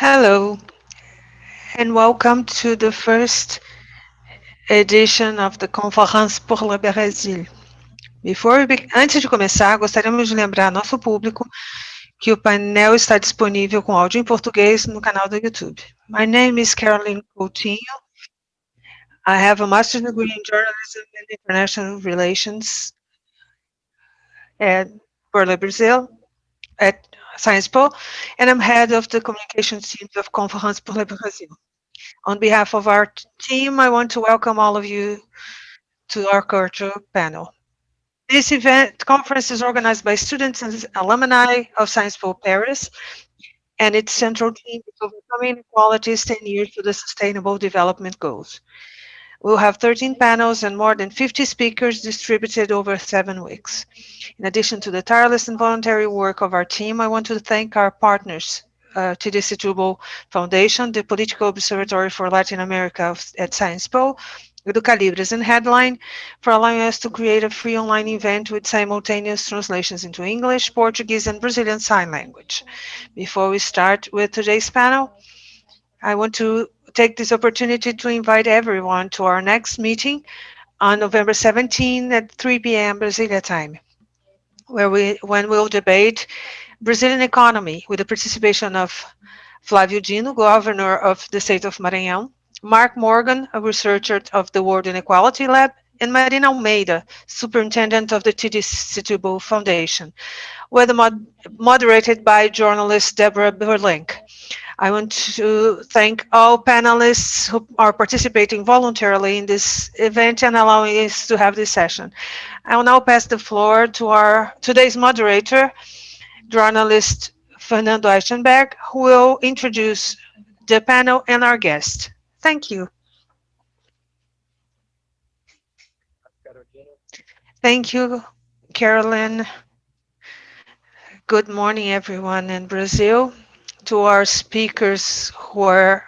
Hello, and welcome to the first edition of the Conférence pour le Brésil. Antes de começar, gostaríamos de lembrar nosso público que o painel está disponível com áudio em português no canal do YouTube. My name is Caroline Coutinho. I have a master's degree in journalism and international relations at Porto Brazil at Sciences Po, and I'm head of the communications team of Conférence pour le Brésil. On behalf of our team, I want to welcome all of you to our culture panel. This event conference is organized by students and alumni of Sciences Po Paris, and its central theme is overcoming inequalities 10 years to the Sustainable Development Goals. We'll have 13 panels and more than 50 speakers distributed over 7 weeks. In addition to the tireless and voluntary work of our team, I want to thank our partners, to the Setúbal Foundation, the Political Observatory for Latin America at Sciences Po, Educalibres and Headline, for allowing us to create a free online event with simultaneous translations into English, Portuguese, and Brazilian Sign Language. Before we start with today's panel, I want to take this opportunity to invite everyone to our next meeting on November 17 at 3 p.m. Brasilia time, when we'll debate Brazilian economy with the participation of Flávio Dino, governor of the state of Maranhão, Mark Morgan, a researcher of the World Inequality Lab, and Marina Almeida, superintendent of the TD Setúbal Foundation, moderated by journalist Deborah Berlink. I want to thank all panelists who are participating voluntarily in this event and allowing us to have this session. I will now pass the floor to our today's moderator, journalist Fernando Eichenberg, who will introduce the panel and our guest. Thank you. Thank you, Carolyn. Good morning, everyone in Brazil. To our speakers who are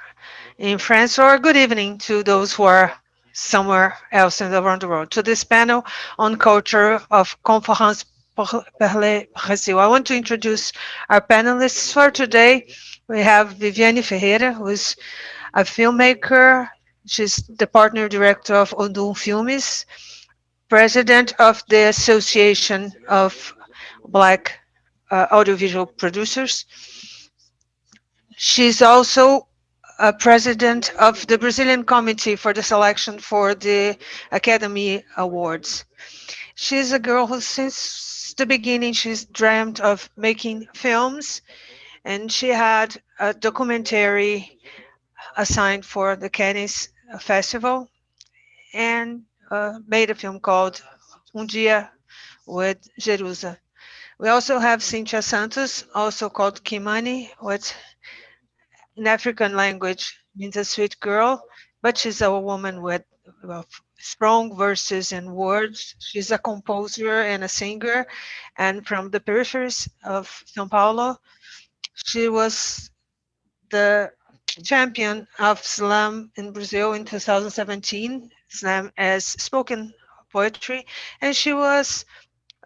in France, or good evening to those who are somewhere else around the world. To this panel on culture of Conférence pour le Brésil. I want to introduce our panelists for today. We have Viviane Ferreira, who is a filmmaker. She's the partner director of Odun Filmes, president of the Association of Black Audiovisual Producers. She's also a president of the Brazilian Committee for the selection for the Academy Awards. She's a girl who, since the beginning, she's dreamt of making films, and she had a documentary assigned for the Cannes Festival and made a film called Dia with Jerusa. We also have Cynthia Santos, also called Kimani, which in African language means a sweet girl, but she's a woman with strong verses and words. She's a composer and a singer, and from the peripheries of São Paulo. She was the champion of slam in Brazil in 2017, slam as spoken poetry, and she was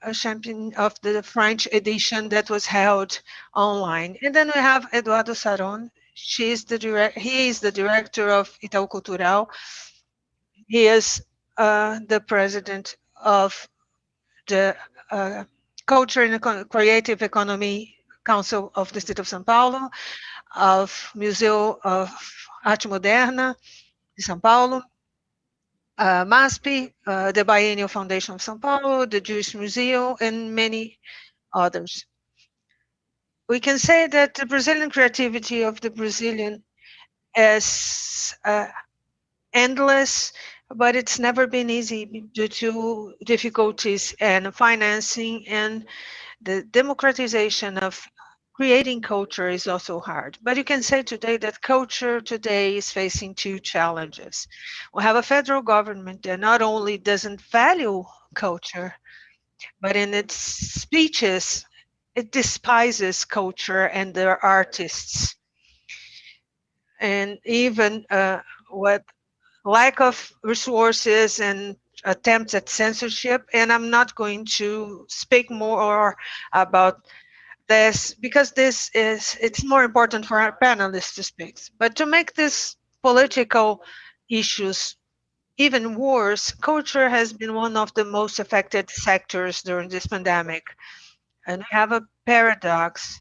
a champion of the French edition that was held online. And then we have Eduardo Saron. He is the director of Itaú Cultural. He is the president of the Culture and Creative Economy Council of the State of São Paulo, of Museu of Arte Moderna de São Paulo, MASP, the Biennial Foundation of São Paulo, the Jewish Museum, and many others. We can say that the Brazilian creativity of the Brazilian is endless, but it's never been easy due to difficulties and financing, and the democratization of creating culture is also hard. But you can say today that culture today is facing two challenges. We have a federal government that not only doesn't value culture, but in its speeches, it despises culture and their artists. And even with lack of resources and attempts at censorship, and I'm not going to speak more about this, because it's more important for our panelists to speak. But to make this political issues even worse, culture has been one of the most affected sectors during this pandemic. And we have a paradox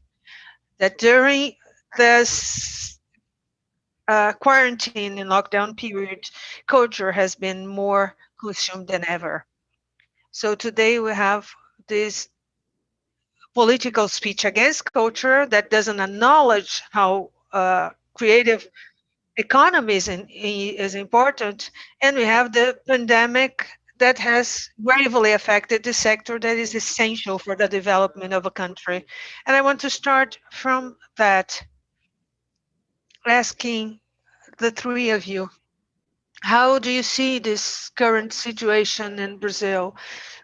that during this quarantine and lockdown period, culture has been more consumed than ever. So today we have this political speech against culture that doesn't acknowledge how creative economy is important, and we have the pandemic that has gravely affected the sector that is essential for the development of a country. And I want to start from that, asking the three of you, how do you see this current situation in Brazil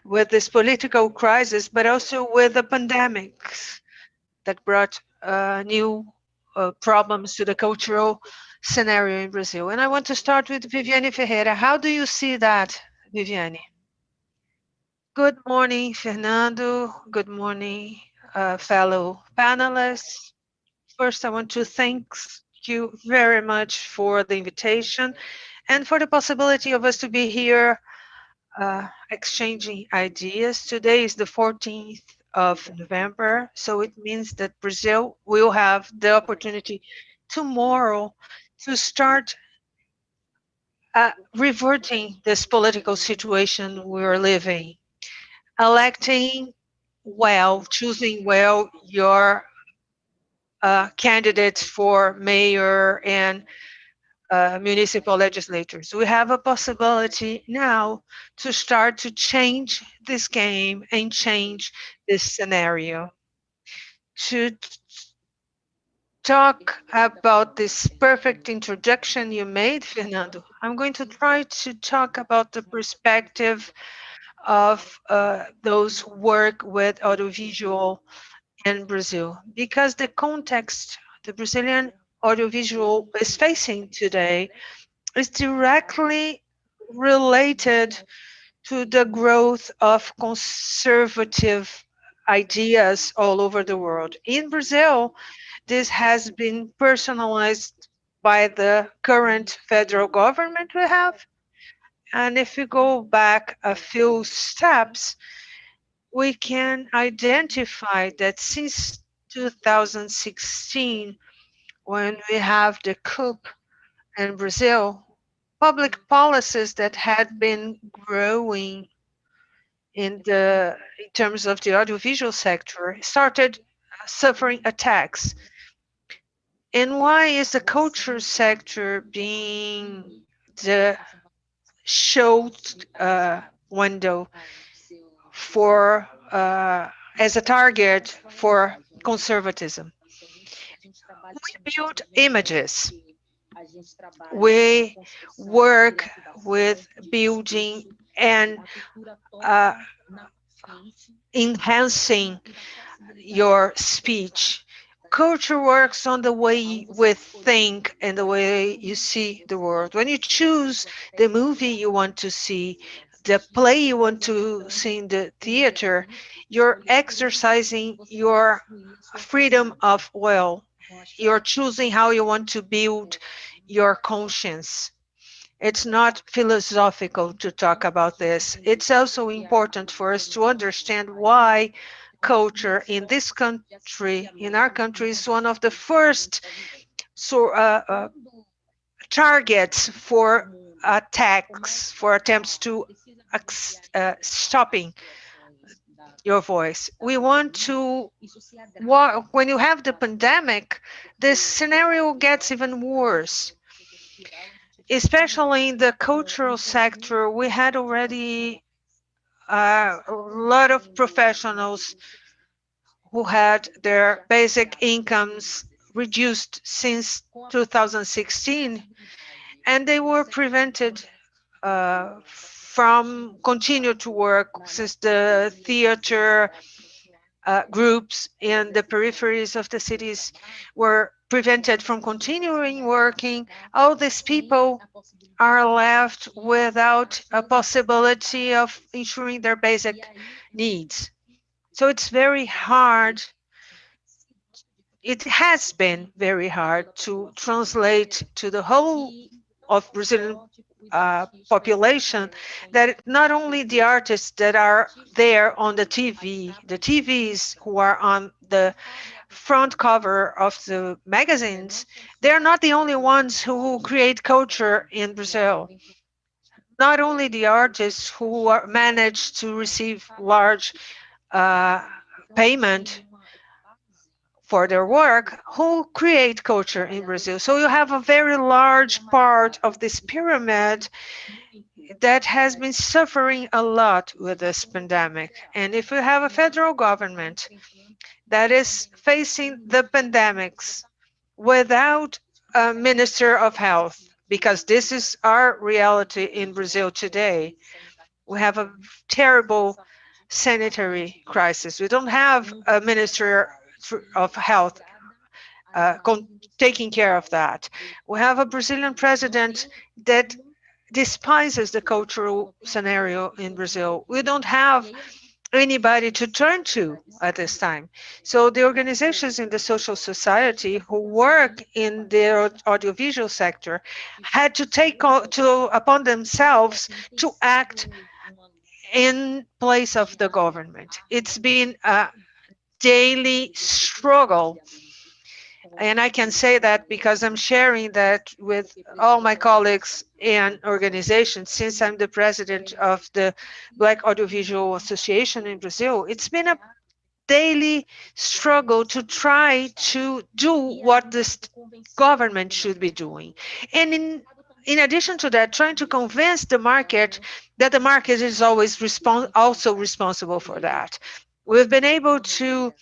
with this political crisis, but also with the pandemics that brought new problems to the cultural scenario in Brazil? And I want to start with Viviane Ferreira. How do you see that, Viviane? Good morning, Fernando. Good morning, fellow panelists. First, I want to thank you very much for the invitation and for the possibility of us to be here exchanging ideas. Today is the 14th of November, so it means that Brazil will have the opportunity tomorrow to start reverting this political situation we're living, electing well, choosing well your candidates for mayor and municipal legislators. We have a possibility now to start to change this game and change this scenario. To talk about this perfect introduction you made, Fernando, I'm going to try to talk about the perspective of those who work with audiovisual in Brazil, because the context the Brazilian audiovisual is facing today is directly related to the growth of conservative ideas all over the world. In Brazil, this has been personalized by the current federal government we have. And if we go back a few steps, we can identify that since 2016, when we have the coup in Brazil, public policies that had been growing in terms of the audiovisual sector started suffering attacks. And why is the culture sector being the show window for as a target for conservatism? We build images. We work with building and uh, enhancing your speech. Culture works on the way we think and the way you see the world. When you choose the movie you want to see, the play you want to see in the theater, you're exercising your freedom of will. You're choosing how you want to build your conscience. It's not philosophical to talk about this. It's also important for us to understand why culture in this country, in our country, is one of the first targets for attacks, for attempts to stopping your voice. We want to, when you have the pandemic, this scenario gets even worse. Especially in the cultural sector, we had already a lot of professionals who had their basic incomes reduced since 2016, and they were prevented from continue to work since the theater groups in the peripheries of the cities were prevented from continuing working. All these people are left without a possibility of ensuring their basic needs. So it's very hard it has been very hard to translate to the whole of Brazilian population that not only the artists that are there on the TV, the TVs who are on the front cover of the magazines, they're not the only ones who create culture in Brazil. Not only the artists who are managed to receive large uh, payment for their work who create culture in Brazil. So you have a very large part of this pyramid that has been suffering a lot with this pandemic. And if you have a federal government that is facing the pandemics without a minister of health, because this is our reality in Brazil today, we have a terrible sanitary crisis. We don't have a minister of health taking care of that. We have a Brazilian president that despises the cultural scenario in Brazil. We don't have anybody to turn to at this time. So the organizations in the social society who work in the audiovisual sector had to take upon themselves to act in place of the government. It's been a daily struggle, and I can say that because I'm sharing that with all my colleagues and organizations since I'm the president of the Black Audiovisual Association in Brazil. It's been a daily struggle to try to do what this government should be doing. And in addition to that, trying to convince the market that the market is always also responsible for that. We've been able to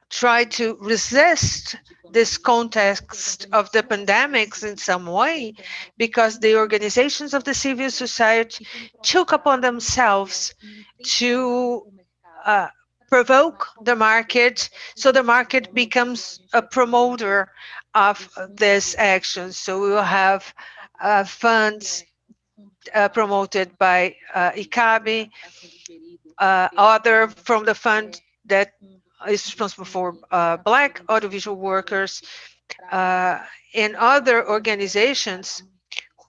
try to resist this context of the pandemics in some way because the organizations of the civil society took upon themselves to uh, provoke the market so the market becomes a promoter of this action. So we will have funds promoted by ICABI, other from the fund that is responsible for Black audiovisual workers, uh, and other organizations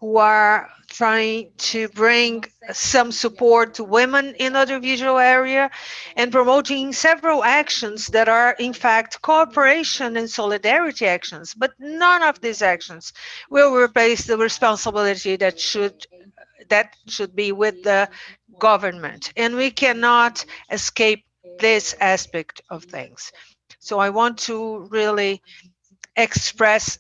who are trying to bring some support to women in audiovisual area and promoting several actions that are in fact cooperation and solidarity actions, but none of these actions will replace the responsibility that should be with the government, and we cannot escape this aspect of things. So I want to really express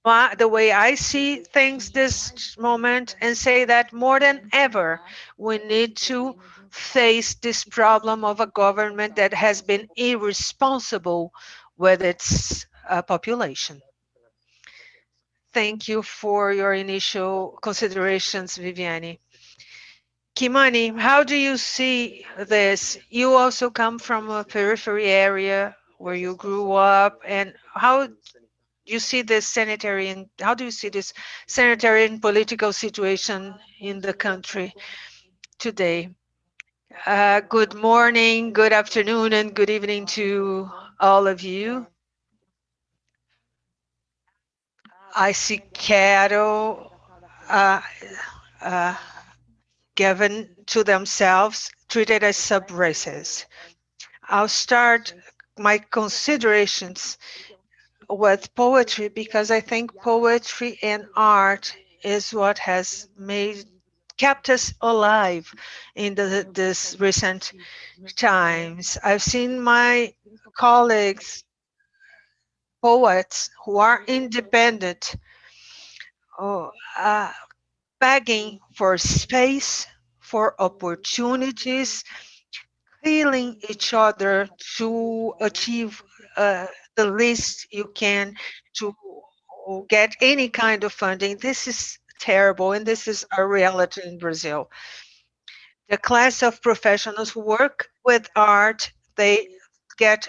the way I see things this moment and say that more than ever, we need to face this problem of a government that has been irresponsible with its population. Thank you for your initial considerations, Viviane. Kimani, how do you see this? You also come from a periphery area where you grew up, and how you see this sanitary and how do you see this sanitary and political situation in the country today? Good morning, good afternoon, and good evening to all of you. I see cattle uh, uh, given to themselves, treated as sub-races. I'll start my considerations with poetry because I think poetry and art is what has made kept us alive in this recent times. I've seen my colleagues, poets who are independent, oh, begging for space, for opportunities, healing each other to achieve the least you can to get any kind of funding. This is terrible, and this is a reality in Brazil. The class of professionals who work with art, they get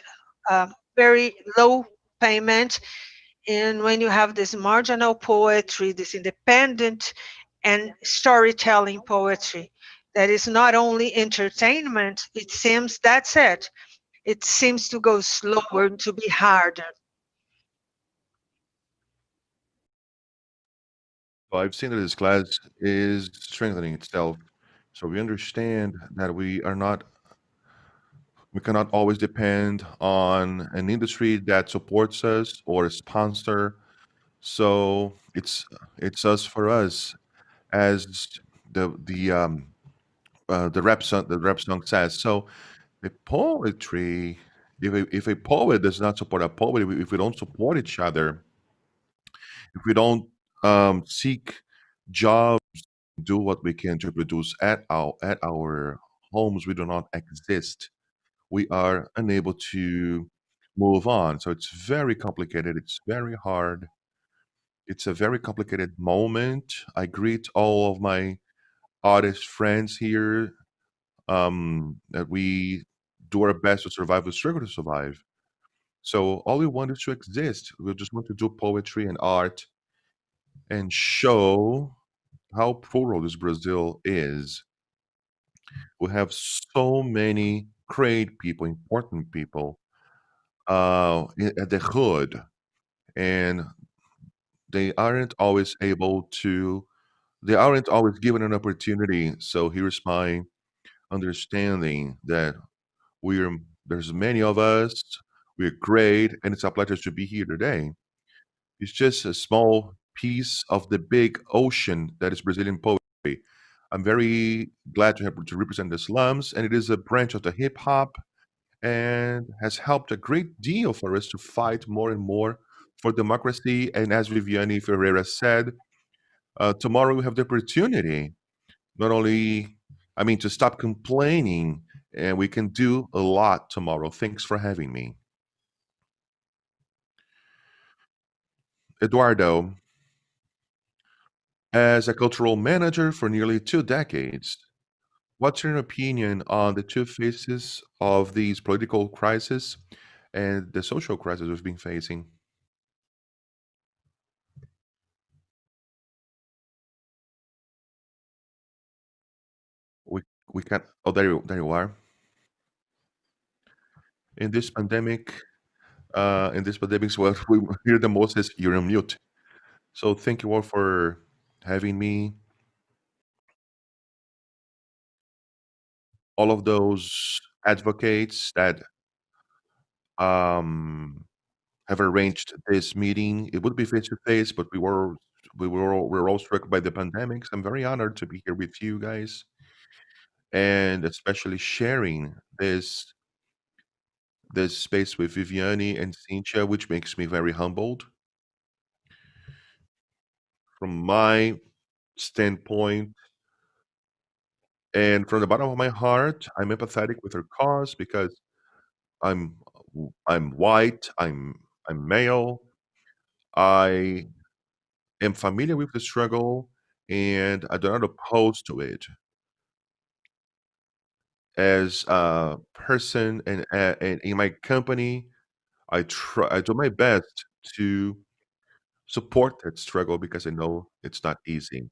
very low payment. And when you have this marginal poetry, this independent and storytelling poetry, that is not only entertainment, it seems that's it. it seems to go slower and to be harder. So I've seen that this class is strengthening itself. So we understand that we cannot always depend on an industry that supports us or a sponsor. So it's us for us, as the rap song says. So the poetry, if a poet does not support a poet, if we don't support each other, if we don't seek jobs, do what we can to produce at our homes, we do not exist. We are unable to move on. So it's very complicated. It's very hard. It's a very complicated moment. I greet all of my artist friends here. That we do our best to survive. We struggle to survive. So all we want is to exist. We just want to do poetry and art and show how plural this Brazil is. We have so many great people, important people at the hood, and they aren't always able to. They aren't always given an opportunity. So here's my understanding that we're there's many of us. We're great, and it's a pleasure to be here today. It's just a small piece of the big ocean that is Brazilian poetry. I'm very glad to have to represent the slums, and it is a branch of the hip hop and has helped a great deal for us to fight more and more for democracy. And as Viviane Ferreira said, tomorrow we have the opportunity not only, I mean, to stop complaining, and we can do a lot tomorrow. Thanks for having me. Eduardo, as a cultural manager for nearly 2 decades, what's your opinion on the two faces of these political crises and the social crisis we've been facing? We we can. Oh, there you are. In this pandemic, what we hear the most is you're on mute. So thank you all for having me. All of those advocates that um, have arranged this meeting. It would be face to face, but we were all struck by the pandemics. I'm very honored to be here with you guys, and especially sharing this space with Viviane and Cynthia, which makes me very humbled. From my standpoint, and from the bottom of my heart, I'm empathetic with her cause because I'm I'm white, I'm male, I am familiar with the struggle, and I do not oppose to it. As a person and in my company, I do my best to support that struggle because I know it's not easy.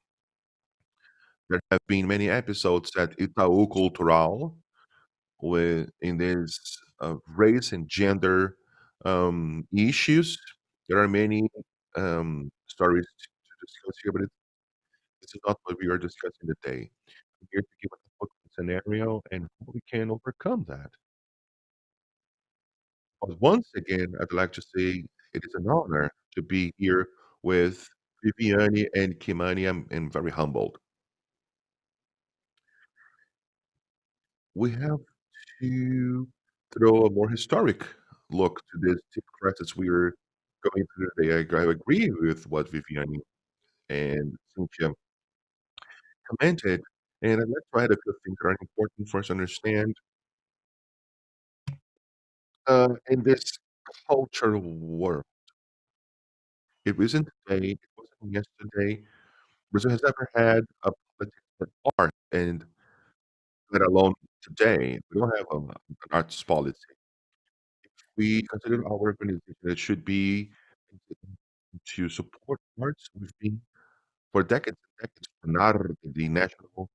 There have been many episodes at Itaú Cultural with in this race and gender issues. There are many stories to discuss here, but this is not what we are discussing today. I'm here to give a quick scenario and how we can overcome that. But once again, I'd like to say it is an honor to be here with Viviane and Kimani. I'm very humbled. We have to throw a more historic look to this deep crisis we are going through today. I agree with what Viviane and Cynthia commented, and I'd like to add a few things that are important for us to understand in this cultural world. It wasn't today, it wasn't yesterday. Brazil has never had a politics that art, and let alone today. We don't have an arts policy. We consider our organization that should be to support arts. We've been for decades and decades, FNAR, the National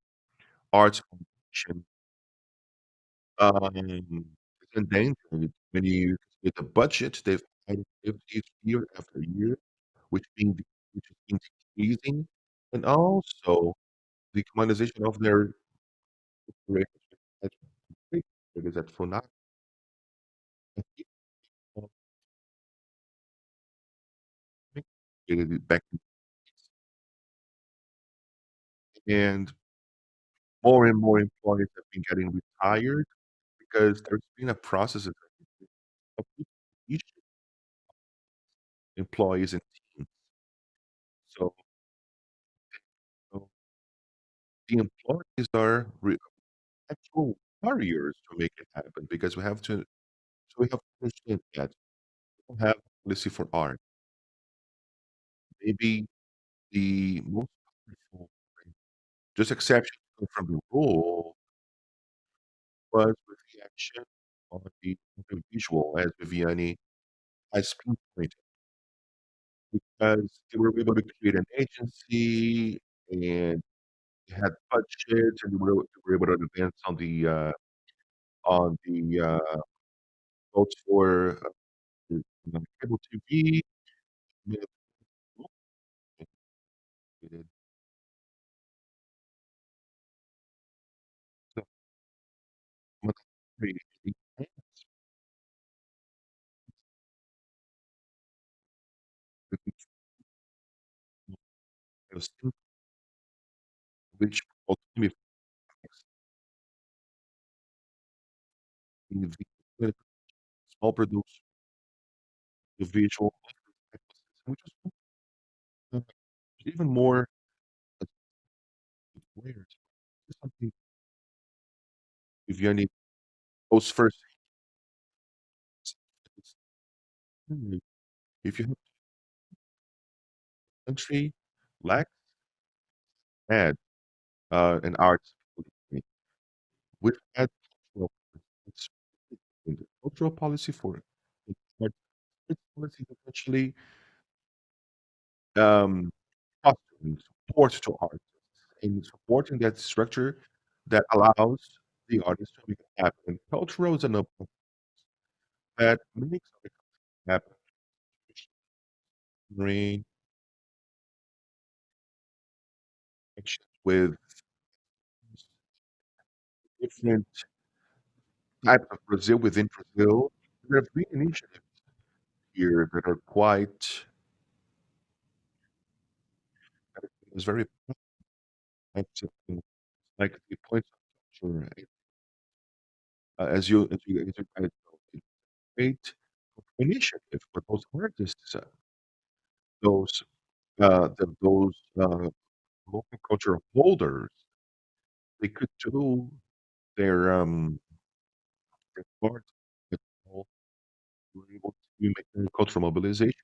Arts Foundation, endangered when you get the budget they've had each year after year, which being which has been decreasing, and also the commodization of their operations. That's great. It is at Funai back, and more employees have been getting retired because there's been a process of each employees and teams. So, so the employees are actual warriors to make it happen because we have to understand that we don't have a policy for art. Maybe the most powerful, just exception from the rule was with the action on the visual, as Viviane has pinpointed, because they were able to create an agency and they had budget and they were able to advance on the votes for cable TV. Which ultimately the small producer, the visual, which is even more weird. Something if you need goes first. If you have a country lack had an arts policy, we've had cultural it's in the cultural policy for it. But its policy is actually um, fostering support to artists and supporting that structure that allows the artist to make it happen. Cultural is an open that makes it happen. Bring connections with different types of Brazil within Brazil. There have been initiatives here that are quite is very active, like the points of culture, as you guys know, it's a great initiative for those artists, those those local cultural holders. They could do their their part, but all were able to make their cultural mobilization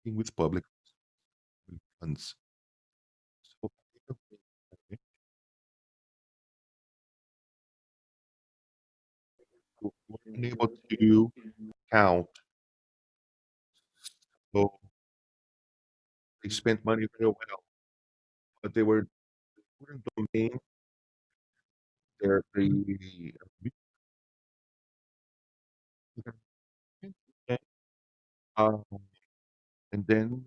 with public funds. So we were unable to count. So they spent money very well, but they wouldn't domain the um, and then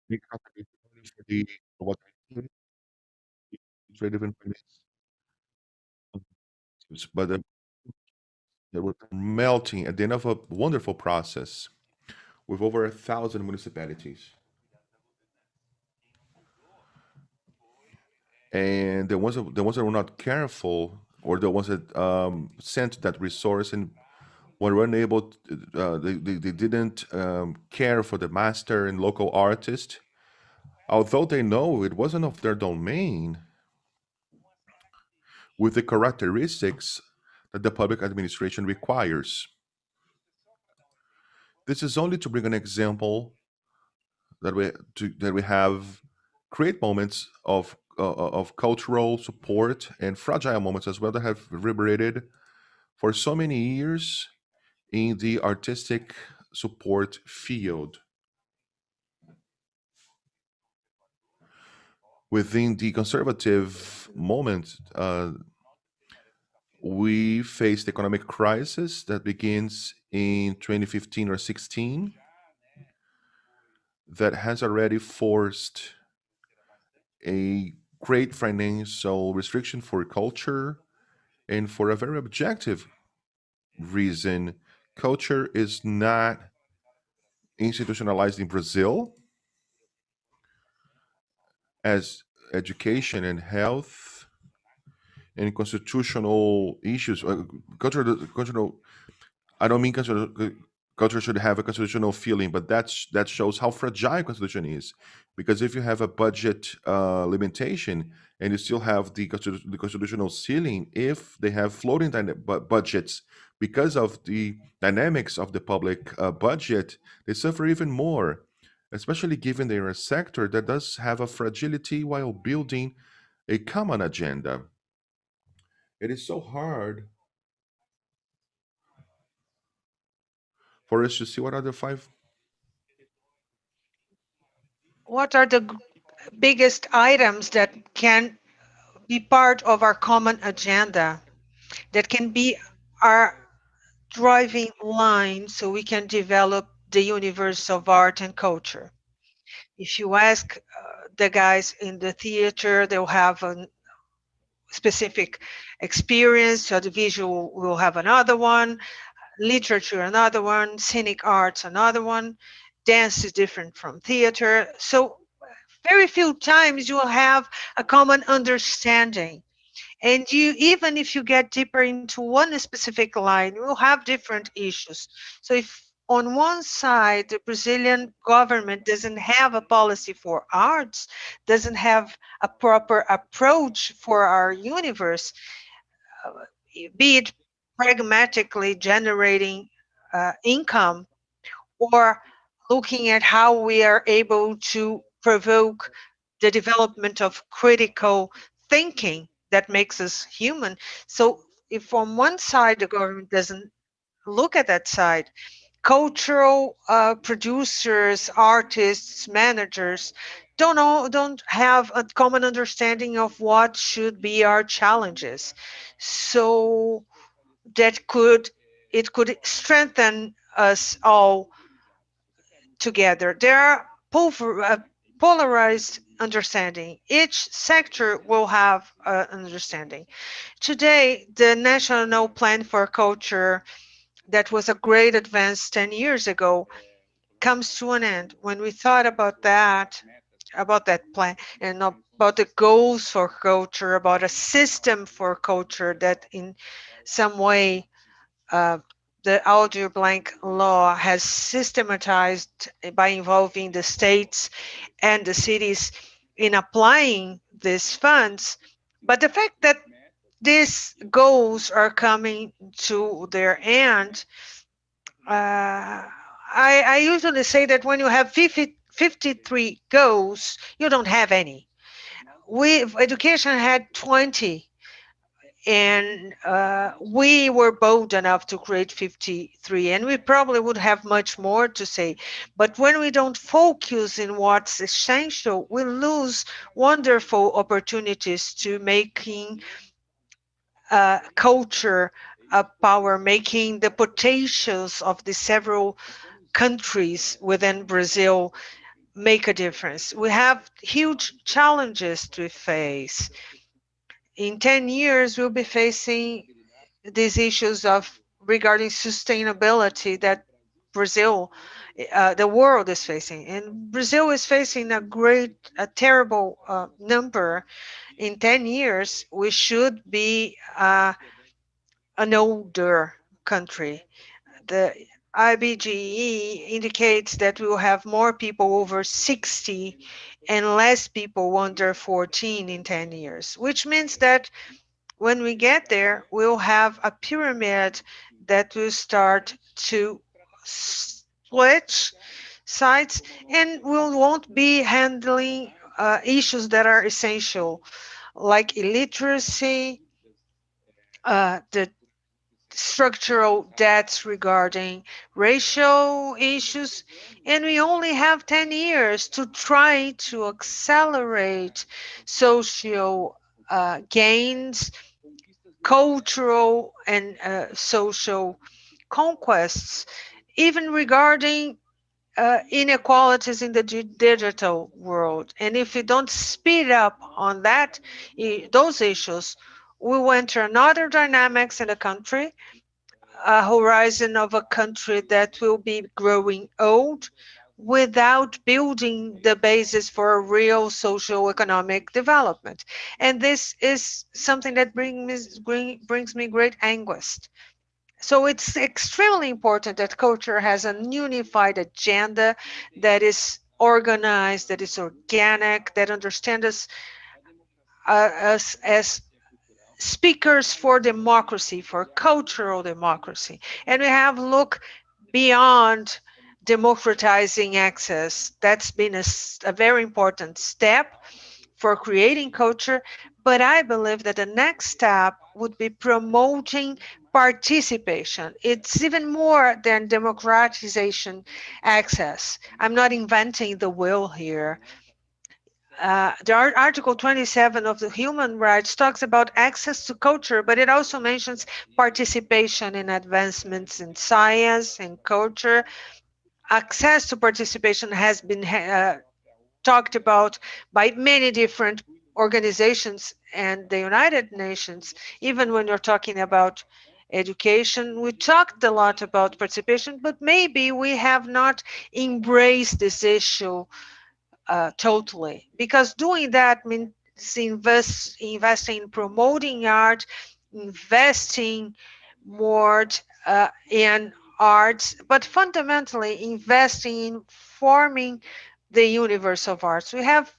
make contribution only for the for what I did, it's relevant for this. But they were melting at the end of a wonderful process with over 1,000 municipalities. And the ones that were not careful, or the ones that sent that resource and were unable, they didn't care for the master and local artist, although they know it wasn't of their domain, with the characteristics that the public administration requires. This is only to bring an example that we have great moments of cultural support and fragile moments as well that have reverberated for so many years in the artistic support field. Within the conservative moment, We faced economic crisis that begins in 2015 or 16 that has already forced a great financial restriction for culture, and for a very objective reason. Culture is not institutionalized in Brazil as education and health and constitutional issues. Cultural, I don't mean culture should have a constitutional feeling, but that shows how fragile constitution is. Because if you have a budget limitation and you still have the constitutional ceiling, if they have floating budgets because of the dynamics of the public budget, they suffer even more. Especially given they're a sector that does have a fragility while building a common agenda. It is so hard for us to see what are the five. What are the biggest items that can be part of our common agenda, that can be our driving line so we can develop the universe of art and culture? If you ask the guys in the theater, they'll have a specific experience, so the visual will have another one, literature another one, scenic arts another one, dance is different from theater. So very few times you will have a common understanding. And you, even if you get deeper into one specific line, you will have different issues. So if on one side the Brazilian government doesn't have a policy for arts, doesn't have a proper approach for our universe, uh, be it pragmatically generating income, or looking at how we are able to provoke the development of critical thinking that makes us human. So if on one side the government doesn't look at that side, cultural producers, artists, managers don't have a common understanding of what should be our challenges. So that could, it could strengthen us all together. There are polarized understanding. Each sector will have an understanding. Today, the National Plan for Culture, that was a great advance 10 years ago, comes to an end. When we thought about that plan, and about the goals for culture, about a system for culture that in some way uh, the audio blank law has systematized by involving the states and the cities in applying these funds. But the fact that these goals are coming to their end, I usually say that when you have 53 goals, you don't have any. We education had 20, and we were bold enough to create 53, and we probably would have much more to say. But when we don't focus in what's essential, we lose wonderful opportunities to making culture a power, making the potentials of the several countries within Brazil make a difference. We have huge challenges to face. In 10 years, we'll be facing these issues of regarding sustainability that Brazil, the world is facing. And Brazil is facing a terrible number. In 10 years, we should be an older country. The IBGE indicates that we will have more people over 60 and less people under 14 in 10 years, which means that when we get there, we'll have a pyramid that will start to switch sides, and we won't be handling issues that are essential, like illiteracy, the structural debts regarding racial issues, and we only have 10 years to try to accelerate social gains, cultural and social conquests, even regarding inequalities in the digital world. And if we don't speed up on those issues, we will enter another dynamics in the country, a horizon of a country that will be growing old without building the basis for a real social economic development. And this is something that brings me great anguish. So it's extremely important that culture has a unified agenda that is organized, that is organic, that understands us as speakers for democracy, for cultural democracy. And we have look beyond democratizing access. That's been a very important step for creating culture. But I believe that the next step would be promoting participation. It's even more than democratization access. I'm not inventing the wheel here. Article 27 of the Human Rights talks about access to culture, but it also mentions participation in advancements in science and culture. Access to participation has been talked about by many different organizations and the United Nations. Even when you're talking about education, we talked a lot about participation, but maybe we have not embraced this issue totally, because doing that means investing in promoting art, investing more in arts, but fundamentally investing in forming the universe of arts. We have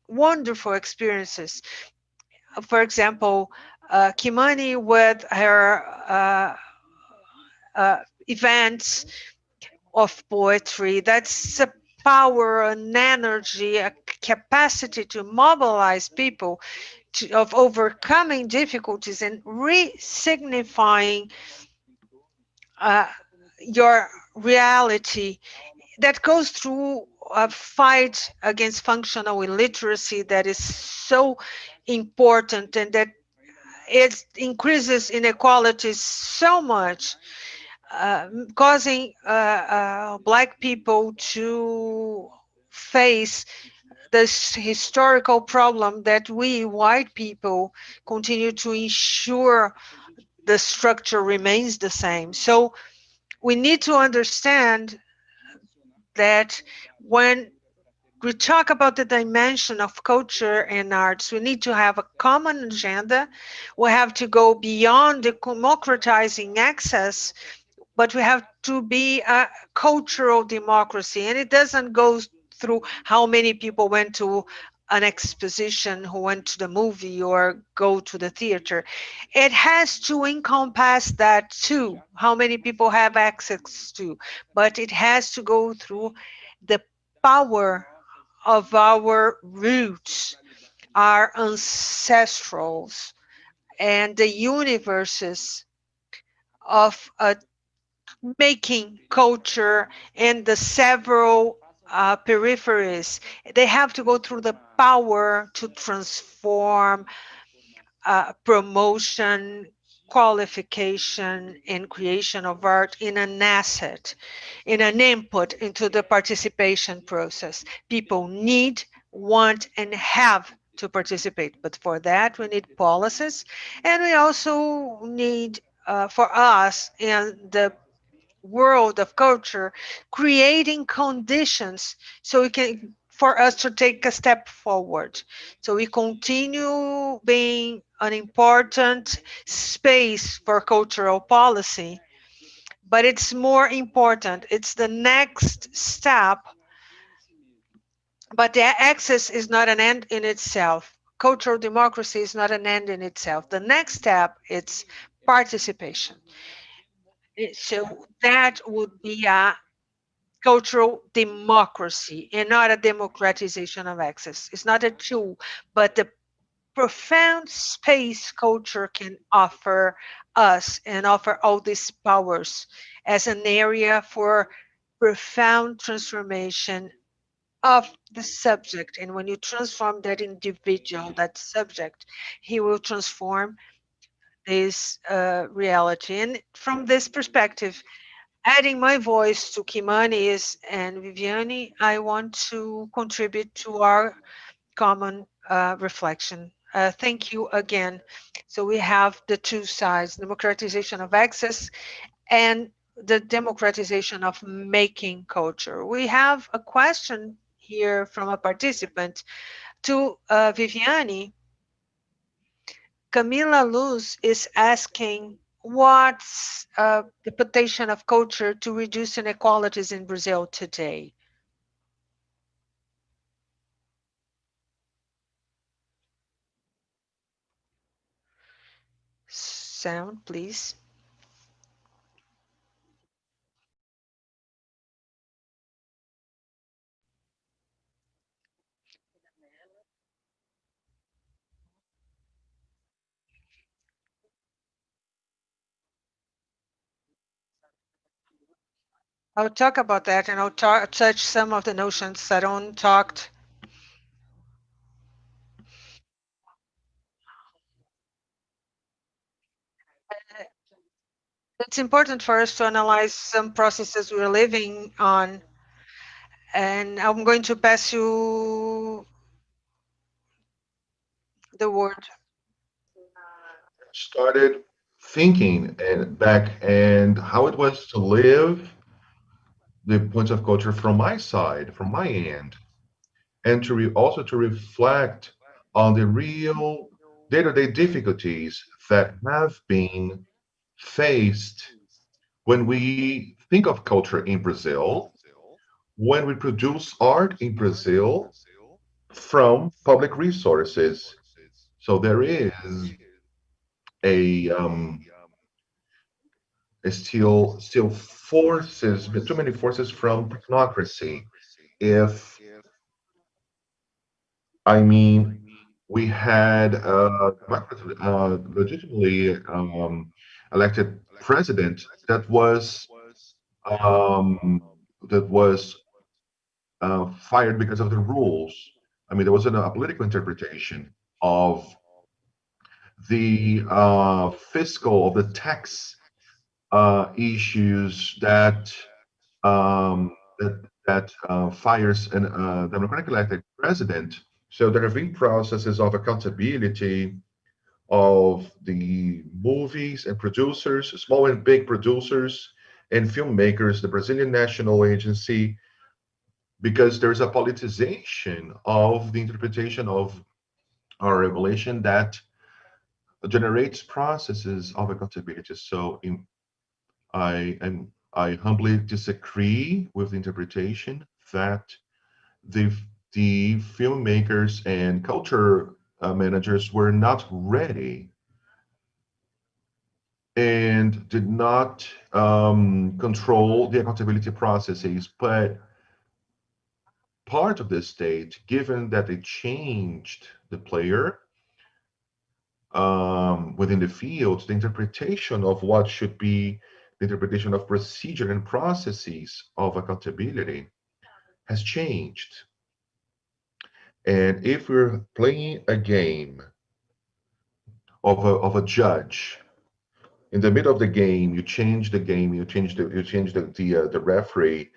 wonderful experiences. For example, Kimani with her events of poetry. That's a power, an energy, a capacity to mobilize people of overcoming difficulties and re-signifying uh, your reality that goes through a fight against functional illiteracy that is so important, and that it increases inequalities so much, causing black people to face this historical problem that we white people continue to ensure the structure remains the same. So we need to understand that when we talk about the dimension of culture and arts, we need to have a common agenda. We have to go beyond democratizing access, but we have to be a cultural democracy. And it doesn't go through how many people went to an exposition, who went to the movie or go to the theater. It has to encompass that too, how many people have access to, but it has to go through the power of our roots, our ancestrals, and the universes of making culture and the several peripheries. They have to go through the power to transform, promotion, qualification, and creation of art in an asset, in an input into the participation process. People need, want, and have to participate. But for that, we need policies, and we also need, for us in the world of culture, creating conditions so we can for us to take a step forward, so we continue being an important space for cultural policy. But it's more important, it's the next step. But the access is not an end in itself. Cultural democracy is not an end in itself. The next step is participation. So that would be a cultural democracy and not a democratization of access. It's not a tool, but the profound space culture can offer us and offer all these powers as an area for profound transformation of the subject. And when you transform that individual, that subject, he will transform this reality. And from this perspective, adding my voice to Kimani's and Viviane, I want to contribute to our common reflection. Thank you again. So we have the two sides, democratization of access and the democratization of making culture. We have a question here from a participant to Viviane. Camila Luz is asking, what's the potential of culture to reduce inequalities in Brazil today? Sound, please. I'll talk about that, and I'll touch some of the notions Saron talked. It's important for us to analyze some processes we're living on, and I'm going to pass you the word. Started thinking and back and how it was to live the points of culture from my side, from my end, and also to reflect on the real day-to-day difficulties that have been faced when we think of culture in Brazil, when we produce art in Brazil from public resources. So there is a still forces, too many forces from technocracy. If I mean, we had legitimately elected president um, that was fired because of the rules. I mean, there was a political interpretation of the fiscal, of the tax issues that fires an democratically elected president. So there have been processes of accountability of the movies and producers, small and big producers and filmmakers, the Brazilian National Agency, because there's a politicization of the interpretation of our regulation that generates processes of accountability. So I humbly disagree with the interpretation that the the filmmakers and culture managers were not ready and did not control the accountability processes. But part of the state, given that they changed the player within the field, the interpretation of what should be the interpretation of procedure and processes of accountability has changed. And if we're playing a game of a judge, in the middle of the game, you change the game, you change the referee.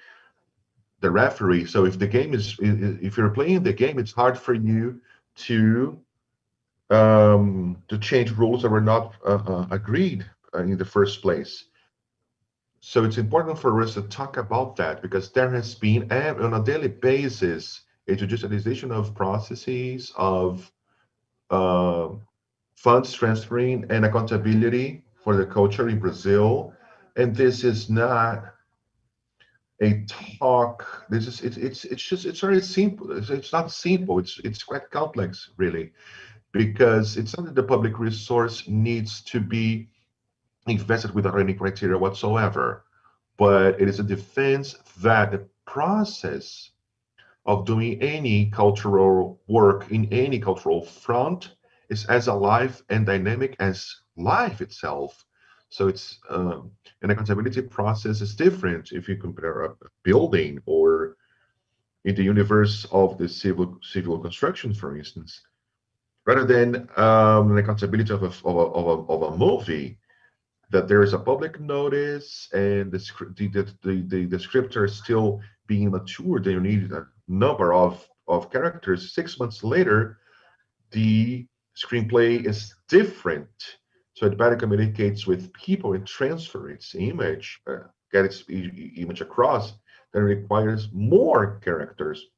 So if the game is if you're playing the game, it's hard for you to change rules that were not agreed in the first place. So it's important for us to talk about that because there has been on a daily basis a judicialization of processes of uh, funds transferring and accountability for the culture in Brazil. And this is not a talk. This is it's very simple. It's not simple. It's quite complex, really, because it's not that the public resource needs to be invested without any criteria whatsoever, but it is a defense that the process of doing any cultural work in any cultural front is as alive and dynamic as life itself. So it's an accountability process is different if you compare a building or in the universe of the civil construction, for instance. rather than the accountability of a movie, that there is a public notice and the script are still being matured. They need a number of characters. 6 months later, the screenplay is different. So it better communicates with people and transfer its image, get its image across. That requires more characters,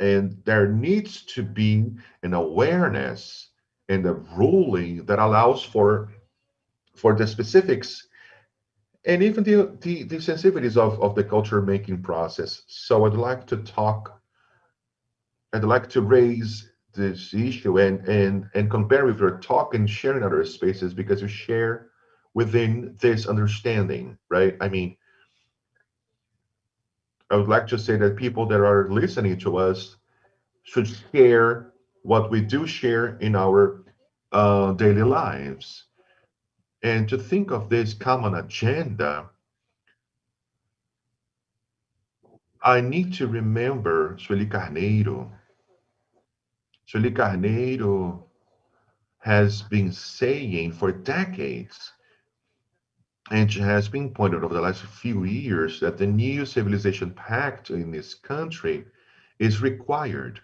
and there needs to be an awareness and a ruling that allows for the specifics and even the sensitivities of the culture making process. So I'd like to raise this issue and compare with your talk and share in other spaces, because you share within this understanding, right? I mean, I would like to say that people that are listening to us should share what we do share in our daily lives. And to think of this common agenda, I need to remember Sueli Carneiro. Sueli Carneiro has been saying for decades, and it has been pointed over the last few years, that the new civilization pact in this country is required.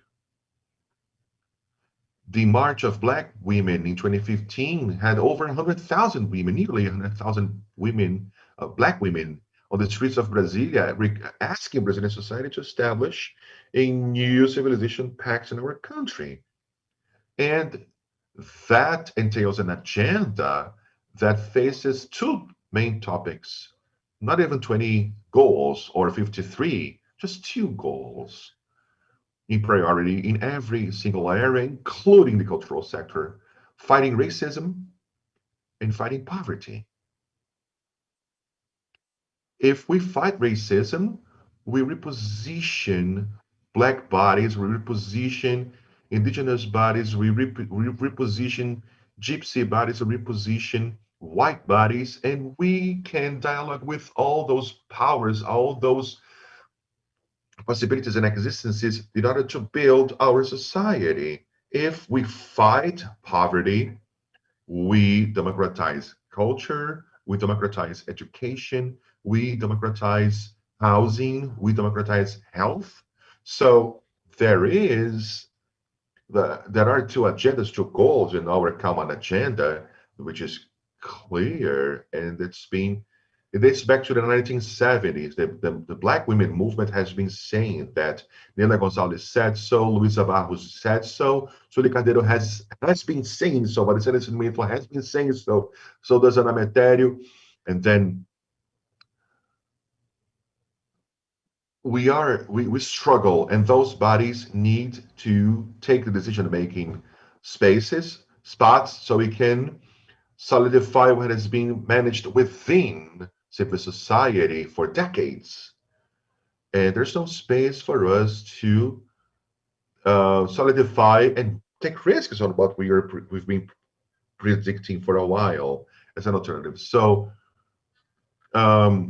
The March of Black Women in 2015 had over 100,000 women, nearly 100,000 women, Black women, on the streets of Brasilia, asking Brazilian society to establish a new civilization pact in our country. And that entails an agenda that faces two main topics, not even 20 goals or 53, just two goals in priority in every single area, including the cultural sector: fighting racism and fighting poverty. If we fight racism, we reposition Black bodies, we reposition indigenous bodies, we reposition gypsy bodies, we reposition white bodies, and we can dialogue with all those powers, all those possibilities and existences in order to build our society. If we fight poverty, we democratize culture, we democratize education, we democratize housing, we democratize health. So there are two agendas, two goals in our common agenda, which is clear, and it dates back to the 1970s. The Black women movement has been saying that. Nina Gonzalez said so, Luisa Barros said so, Sully Cardeiro has been saying so, Maricela Nascimento has been saying so, so does Ana Metério. And then we struggle, and those bodies need to take the decision-making spots, so we can solidify what has been managed within civil society for decades. And there's no space for us to solidify and take risks on what we've been predicting for a while as an alternative. So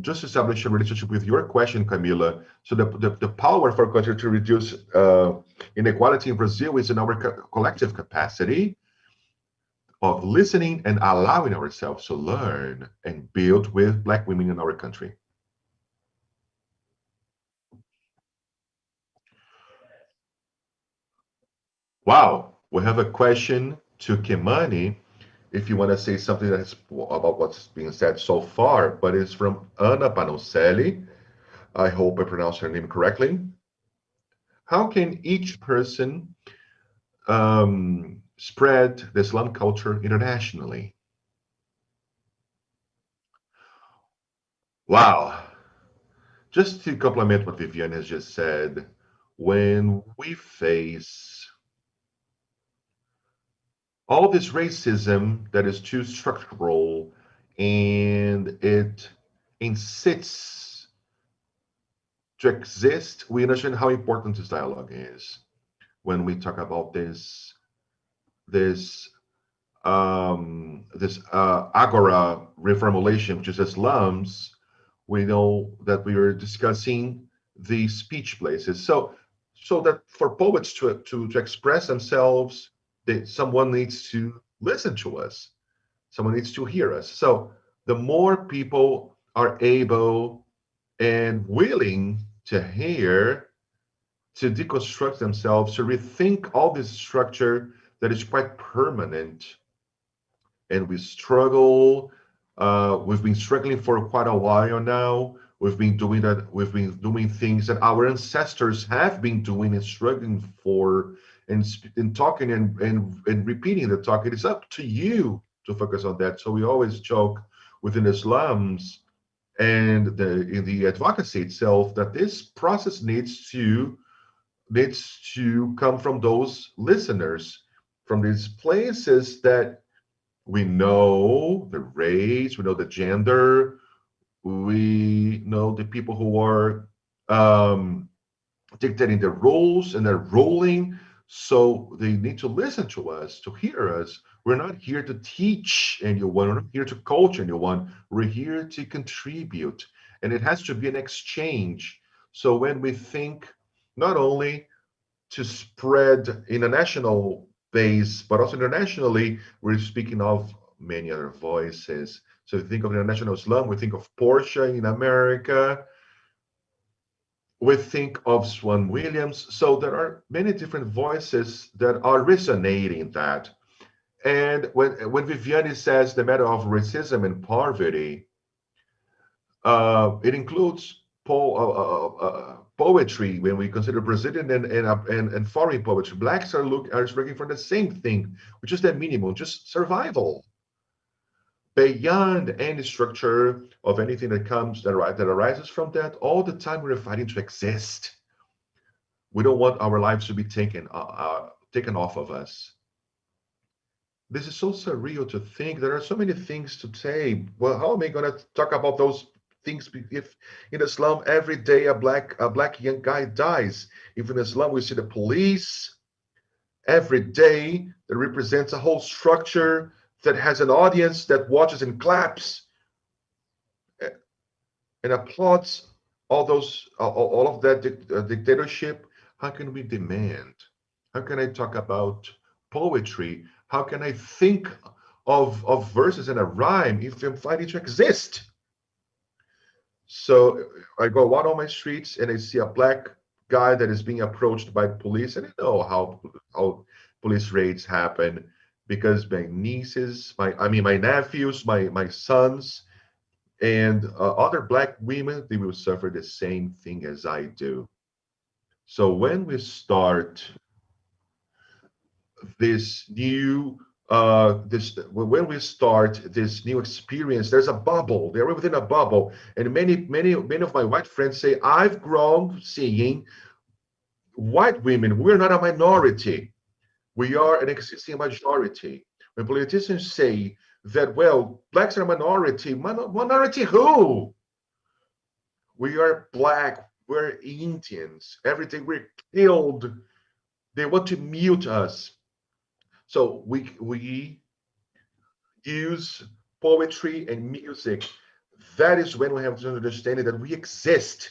just establish a relationship with your question, Camila. So the power for culture to reduce inequality in Brazil is in our collective capacity of listening and allowing ourselves to learn and build with Black women in our country. Wow, we have a question to Kimani. If you want to say something that's about what's being said so far, but it's from Anna Panoselli. I hope I pronounced her name correctly. How can each person spread the Islam culture internationally? Wow. Just to complement what Viviane has just said, when we face all this racism that is too structural and it insists to exist, we understand how important this dialogue is. When we talk about this agora reformulation, which is Islam's, we know that we are discussing the speech places. So that for poets to express themselves someone needs to listen to us. Someone needs to hear us. So the more people are able and willing to hear, to deconstruct themselves, to rethink all this structure that is quite permanent, and we struggle. We've been struggling for quite a while now. We've been doing that. We've been doing things that our ancestors have been doing and struggling for, and talking and repeating the talk. It is up to you to focus on that. So we always joke within the slums and in the advocacy itself that this process needs to come from those listeners, from these places that we know the race, we know the gender, we know the people who are um, dictating the rules and they're ruling. So they need to listen to us, to hear us. We're not here to teach anyone, we're not here to coach anyone, we're here to contribute. And it has to be an exchange. So when we think not only to spread in a national base, but also internationally, we're speaking of many other voices. So if you think of international Islam, we think of Porsche in America, we think of Swan Williams. So there are many different voices that are resonating that. And when Viviane says the matter of racism and poverty, it includes poetry when we consider Brazilian and foreign poetry. Blacks are looking for the same thing, which is the minimum, just survival. Beyond any structure of anything that arises from that, all the time we're fighting to exist. We don't want our lives to be taken off of us. This is so surreal to think. There are so many things to say. Well, how am I going to talk about those things if in Islam every day a black young guy dies? If in Islam we see the police every day that represents a whole structure that has an audience that watches and claps and applauds all of that dictatorship. How can we demand? How can I talk about poetry? How can I think of verses in a rhyme if I'm fighting to exist? So I go out on my streets and I see a black guy that is being approached by police, and I know how police raids happen because my nieces, my nephews, my sons, and other black women, they will suffer the same thing as I do. So this new this when we start this new experience, there's a bubble. They're within a bubble, and many of my white friends say I've grown seeing white women. We're not a minority. We are an existing majority. When politicians say that, well, blacks are a minority, minority who? We are black. We're Indians. Everything we're killed. They want to mute us. So we use poetry and music. That is when we have to understand that we exist.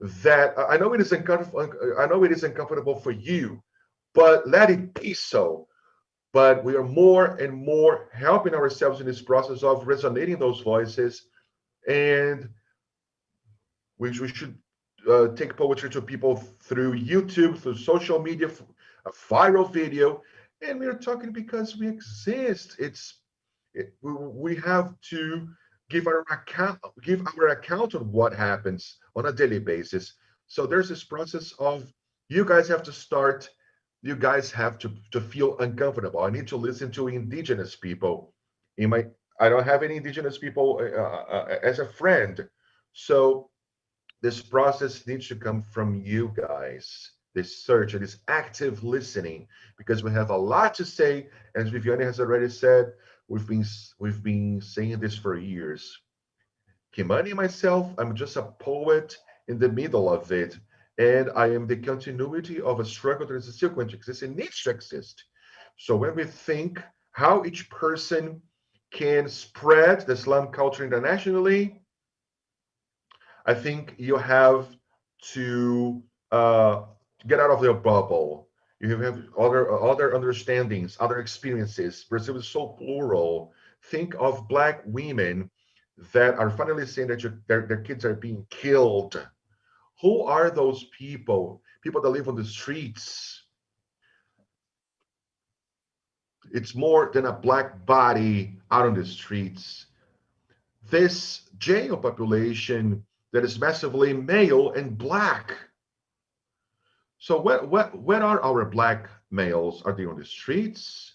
That I know it is uncomfortable. I know it is uncomfortable for you, but let it be so. But we are more and more helping ourselves in this process of resonating those voices, and we should take poetry to people through YouTube, through social media, a viral video, and we're talking because we exist. We have to give our account on what happens on a daily basis. So there's this process of you guys have to start. You guys have to feel uncomfortable. I need to listen to indigenous people. In my, I don't have any indigenous people as a friend, so this process needs to come from you guys. This search and this active listening, because we have a lot to say. As Viviane has already said, we've been saying this for years. Kimani and myself, I'm just a poet in the middle of it, and I am the continuity of a struggle that is still going to exist and needs to exist. So when we think how each person can spread the Islam culture internationally, I think you have to get out of your bubble. You have other understandings, other experiences. Brazil is so plural. Think of Black women that are finally saying that their kids are being killed. Who are those people? People that live on the streets. It's more than a Black body out on the streets. This jail population that is massively male and Black. So what are our Black males? Are they on the streets?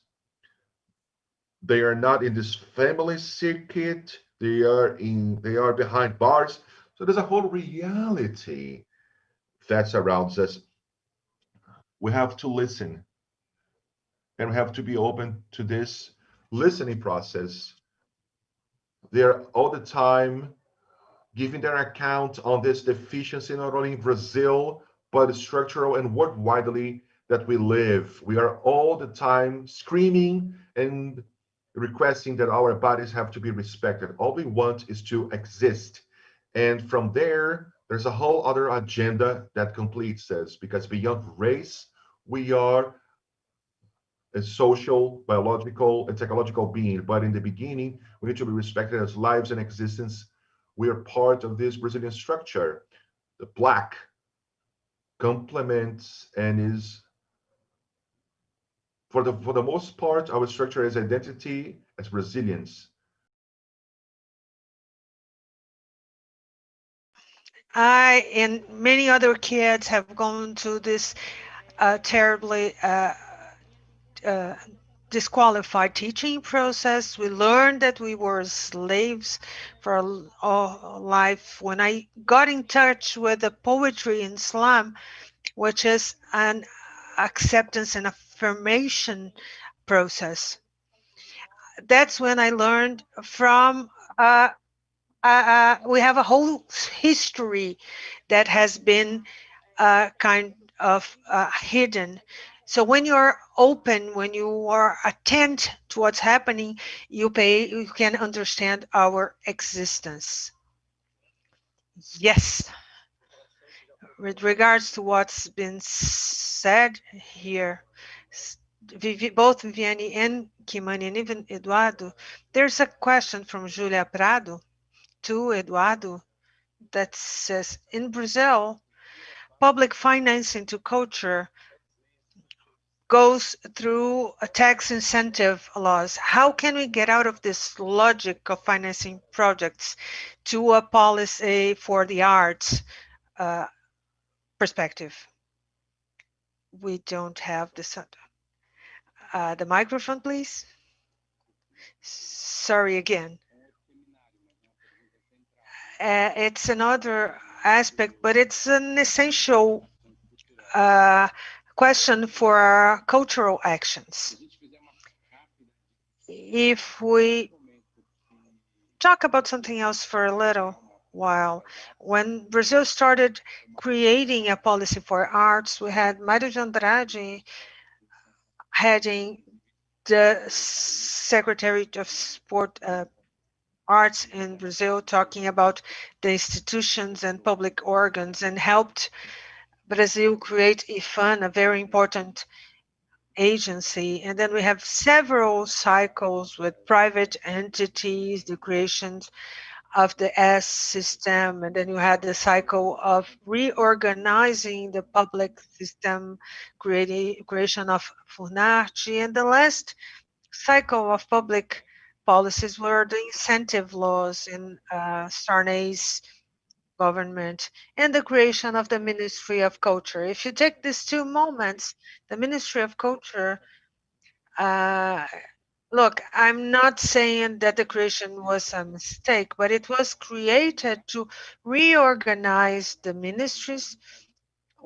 They are not in this family circuit. They are behind bars. So there's a whole reality that surrounds us. We have to listen, and we have to be open to this listening process. They're all the time giving their account on this deficiency, not only in Brazil, but structural and worldwidely that we live. We are all the time screaming and requesting that our bodies have to be respected. All we want is to exist. And from there, there's a whole other agenda that completes us because beyond race, we are a social, biological, and technological being. But in the beginning, we need to be respected as lives and existence. We are part of this Brazilian structure. The Black complements and is, for the most part, our structure is identity as Brazilians. I and many other kids have gone through this terribly uh, disqualified teaching process. We learned that we were slaves for all life. When I got in touch with the poetry in Islam, which is an acceptance and affirmation process, that's when I learned from. We have a whole history that has been kind of hidden. So when you're open, when you are attent to what's happening, you can understand our existence. Yes, with regards to what's been said here, both Viviane and Kimani and even Eduardo, there's a question from Julia Prado to Eduardo that says, in Brazil, public financing to culture goes through a tax incentive laws. How can we get out of this logic of financing projects to a policy for the arts uh, perspective? We don't have this. The microphone, please. Sorry again. It's another aspect, but it's an essential uh, question for cultural actions. If we talk about something else for a little while, when Brazil started creating a policy for arts, we had Mário de Andrade heading the Secretary of Sport Arts in Brazil, talking about the institutions and public organs, and helped Brazil create IFAN, a very important agency. And then we have several cycles with private entities, the creations of the S system, and then you had the cycle of reorganizing the public system, creation of FUNARTE, and the last cycle of public policies were the incentive laws in Sarney's government and the creation of the Ministry of Culture. If you take these two moments, the Ministry of Culture, uh, look, I'm not saying that the creation was a mistake, but it was created to reorganize the ministries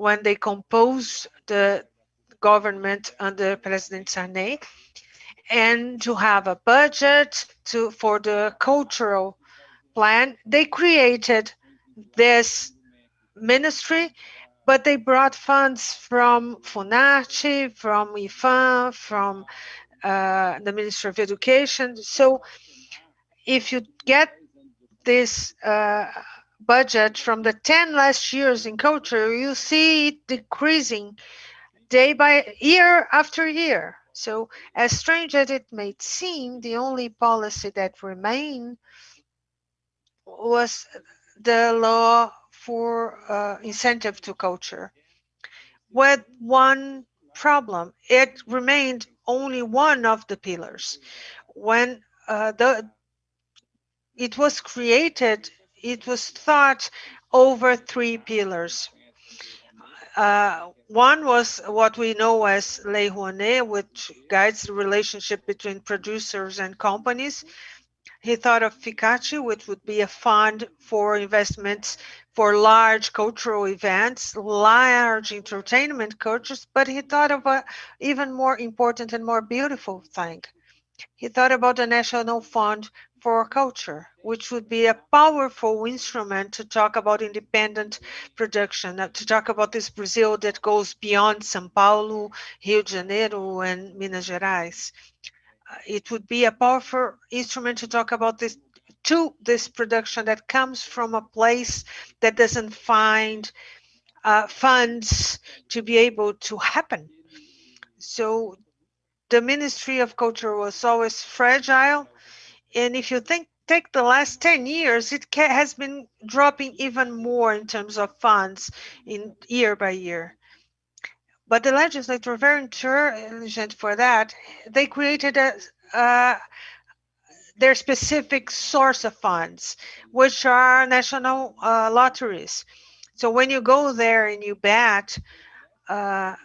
when they composed the government under President Sarney, and to have a budget for the cultural plan. They created this ministry, but they brought funds from FUNARTE, from IFAM, from the Ministry of Education. So if you get this budget from the 10 last years in culture, you see it decreasing day by year after year. So, as strange as it may seem, the only policy that remained was the law for incentive to culture, with one problem. It remained only one of the pillars. When it was created, it was thought over three pillars. One was what we know as Lei Rouanet, which guides the relationship between producers and companies. He thought of FICACE, which would be a fund for investments for large cultural events, large entertainment cultures, but he thought of a even more important and more beautiful thing. He thought about the National Fund for Culture, which would be a powerful instrument to talk about independent production, to talk about this Brazil that goes beyond São Paulo, Rio de Janeiro, and Minas Gerais. It would be a powerful instrument to talk about this production that comes from a place that doesn't find funds to be able to happen. So the Ministry of Culture was always fragile, and if you take the last 10 years, it has been dropping even more in terms of funds in year by year. But the legislature were very intelligent for that. They created their specific source of funds, which are national lotteries. So when you go there and you bet to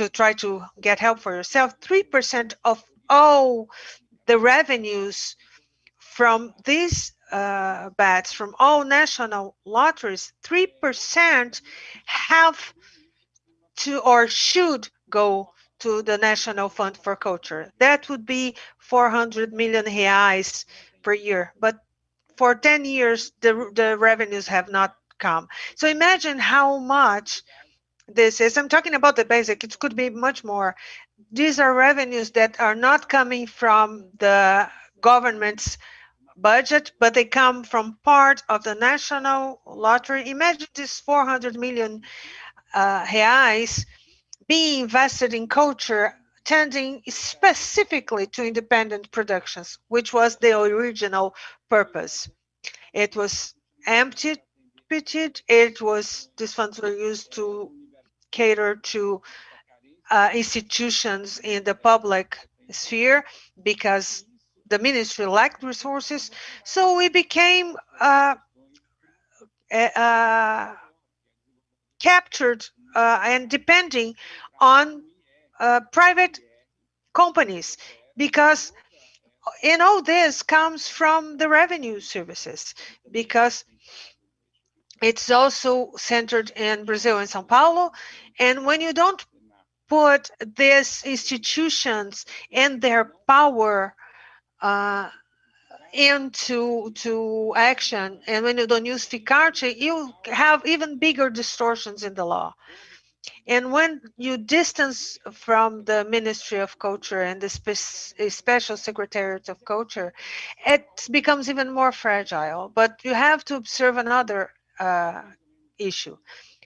try to get help for yourself, 3% of all the revenues from these bets, from all national lotteries, 3% have to or should go to the National Fund for Culture. That would be 400 million reais per year. But for 10 years, the revenues have not come. So imagine how much this is. I'm talking about the basic. It could be much more. These are revenues that are not coming from the government's budget, but they come from part of the national lottery. Imagine this 400 million reais being invested in culture, tending specifically to independent productions, which was the original purpose. It was emptied. These funds were used to cater to institutions in the public sphere because the ministry lacked resources. So we became captured and depending on private companies, because all this comes from the revenue services, because it's also centered in Brazil and São Paulo. And when you don't put these institutions and their power into action, and when you don't use FICARTE, you have even bigger distortions in the law. And when you distance from the Ministry of Culture and the Special Secretariat of Culture, it becomes even more fragile. But you have to observe another issue.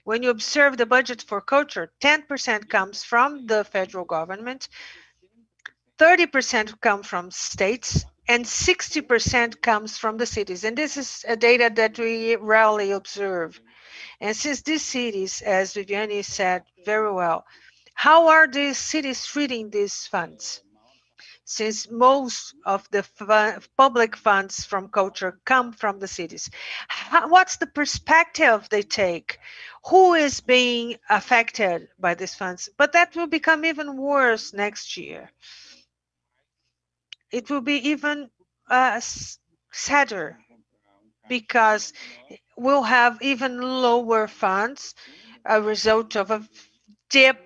When you observe the budget for culture, 10% comes from the federal government, 30% come from states, and 60% comes from the cities. And this is a data that we rarely observe. And since these cities, as Viviane said very well, how are these cities treating these funds? Since most of the public funds from culture come from the cities, what's the perspective they take? Who is being affected by these funds? But that will become even worse next year. It will be even sadder, because we'll have even lower funds, a result of a deep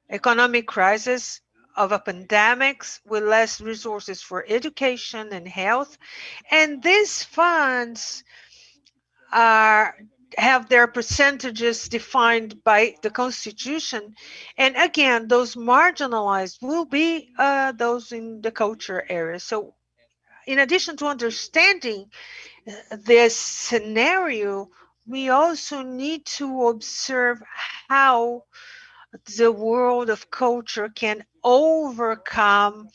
economic crisis, of a pandemics, with less resources for education and health. And these funds have their percentages defined by the Constitution. And again, those marginalized will be those in the culture area. So in addition to understanding this scenario, we also need to observe how the world of culture can overcome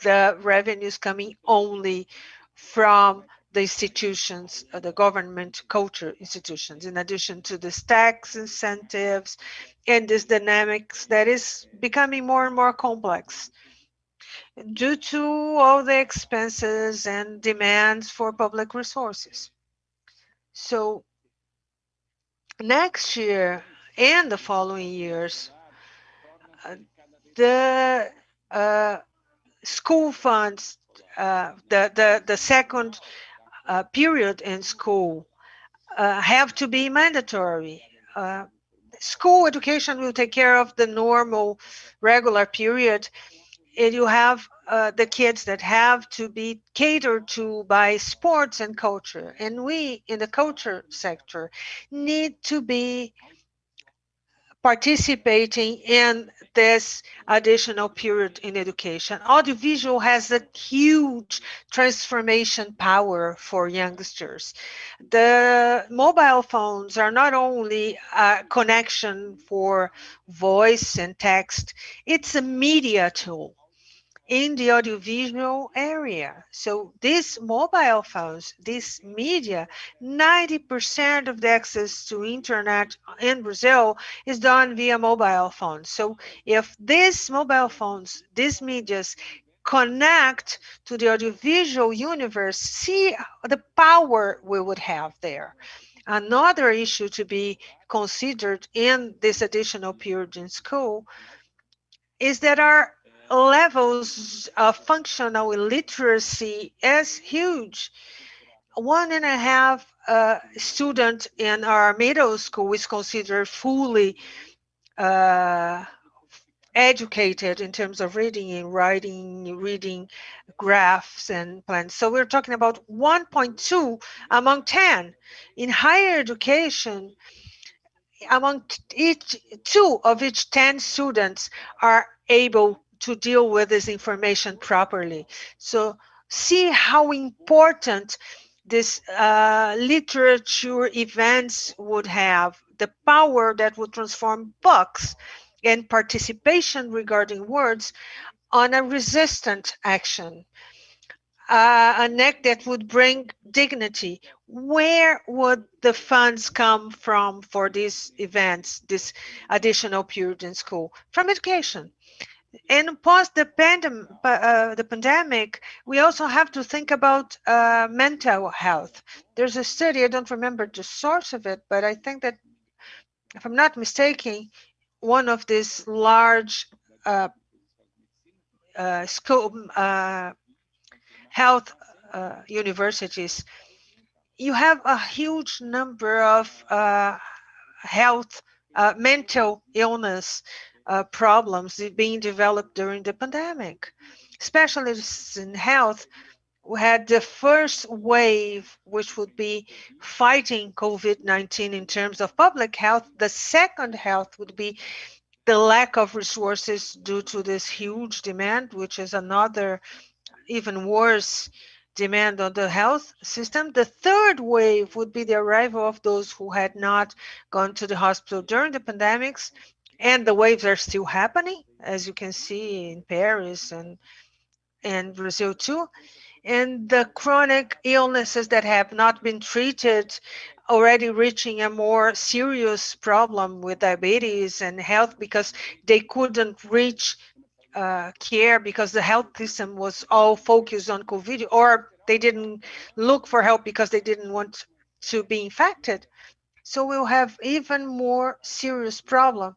the revenues coming only from the institutions, the government culture institutions, in addition to this tax incentives and this dynamics that is becoming more and more complex due to all the expenses and demands for public resources. So next year and the following years, uh, the school funds, the second period in school have to be mandatory. Uh, School education will take care of the normal, regular period, and you have the kids that have to be catered to by sports and culture. And we in the culture sector need to be participating in this additional period in education. Audiovisual has a huge transformation power for youngsters. The mobile phones are not only a connection for voice and text, it's a media tool in the audiovisual area. So these mobile phones, this media, 90% of the access to internet in Brazil is done via mobile phones. So if these mobile phones, these medias connect to the audiovisual universe, see the power we would have there. Another issue to be considered in this additional period in school is that our levels of functional illiteracy is huge. 1.5 student in our middle school is considered fully uh, educated in terms of reading and writing, reading graphs and plans. So we're talking about 1.2 among 10. In higher education, among each 10 students are able to deal with this information properly. So see how important this literature events would have, the power that would transform books and participation regarding words on a resistant action, an act that would bring dignity. Where would the funds come from for these events, this additional period in school? From education. And post the pandemic, we also have to think about mental health. There's a study, I don't remember the source of it, but I think that, if I'm not mistaken, one of these large uh, school health universities, you have a huge number of health, mental illness problems being developed during the pandemic. Specialists in health had the first wave, which would be fighting COVID-19 in terms of public health. The second health would be the lack of resources due to this huge demand, which is another even worse demand on the health system. The third wave would be the arrival of those who had not gone to the hospital during the pandemics, and the waves are still happening, as you can see in Paris and Brazil too. And the chronic illnesses that have not been treated, already reaching a more serious problem with diabetes and health because they couldn't reach care because the health system was all focused on COVID, or they didn't look for help because they didn't want to be infected. So we'll have even more serious problem.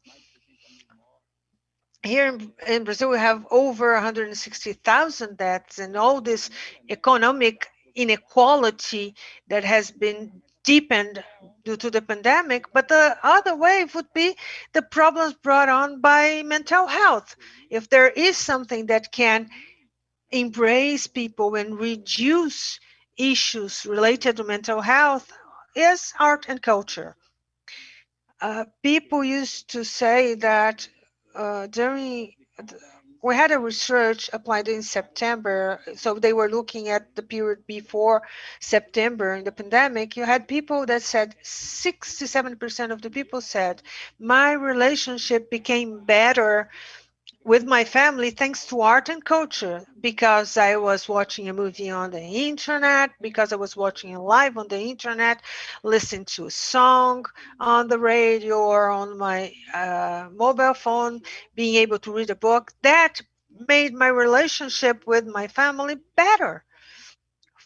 Here in Brazil, we have over 160,000 deaths, and all this economic inequality that has been deepened due to the pandemic. But the other wave would be the problems brought on by mental health. If there is something that can embrace people and reduce issues related to mental health, is art and culture. People used to say that during we had a research applied in September. So they were looking at the period before September in the pandemic. You had people that said 67% of the people said, my relationship became better with my family thanks to art and culture, because I was watching a movie on the internet, because I was watching a live on the internet, listening to a song on the radio or on my mobile phone, being able to read a book. That made my relationship with my family better.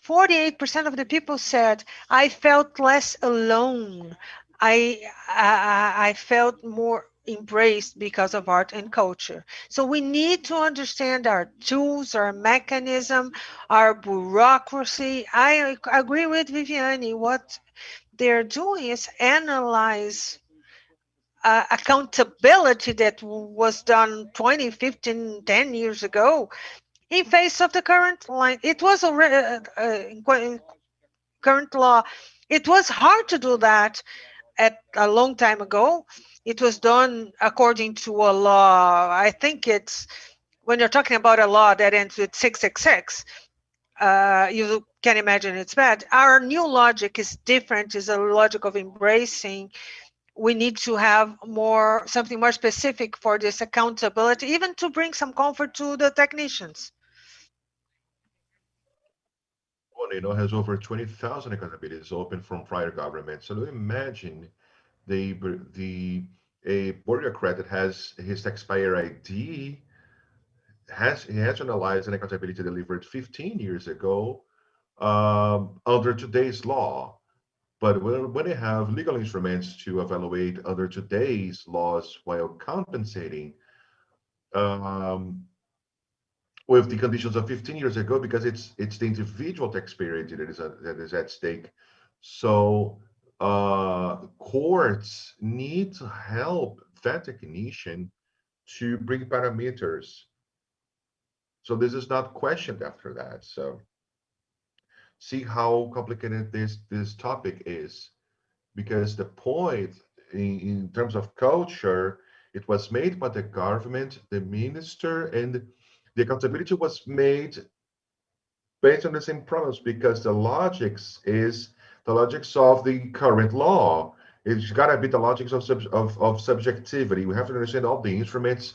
48% of the people said, I felt less alone. I felt more embraced because of art and culture. So we need to understand our tools, our mechanism, our bureaucracy. I agree with Viviane. What they're doing is analyze accountability that was done 20, 15, 10 years ago in face of the current line. It was already in current law. It was hard to do that at a long time ago. It was done according to a law. I think it's when you're talking about a law that ends with 666, you can imagine it's bad. Our new logic is different, is a logic of embracing. We need to have more, something more specific for this accountability, even to bring some comfort to the technicians. Well, has over 20,000 accountabilities open from prior governments. So imagine the a bureaucrat that has his taxpayer ID he has analyzed an accountability delivered 15 years ago under today's law. But when they have legal instruments to evaluate under today's laws while compensating um, with the conditions of 15 years ago, because it's the individual taxpayer that is at stake. So courts need to help that technician to bring parameters. So this is not questioned after that. So see how complicated this topic is, because the point in terms of culture, it was made by the government, the minister, and the accountability was made based on the same premise, because the logics is the logics of the current law. It's got to be the logics of subjectivity. We have to understand all the instruments.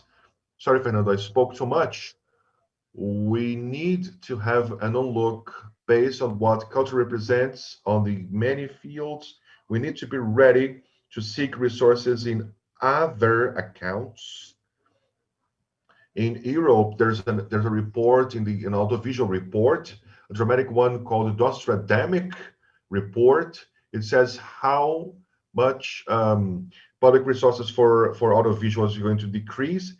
Sorry, Fernando, I spoke too much. We need to have an look based on what culture represents on the many fields. We need to be ready to seek resources in other accounts. In Europe, there's a report in an audiovisual report, a dramatic one called the Dostradamic report. It says how much public resources for audiovisuals are going to decrease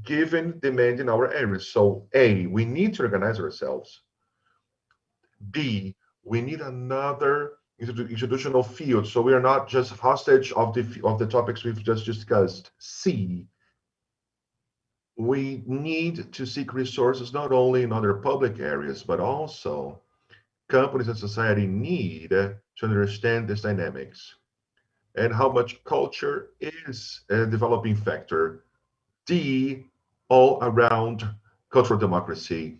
given demand in our areas. So A, we need to organize ourselves. B, we need another institutional field, so we are not just hostage of the topics we've just discussed. C, we need to seek resources not only in other public areas, but also companies and society need to understand these dynamics and how much culture is a developing factor. D, all around cultural democracy.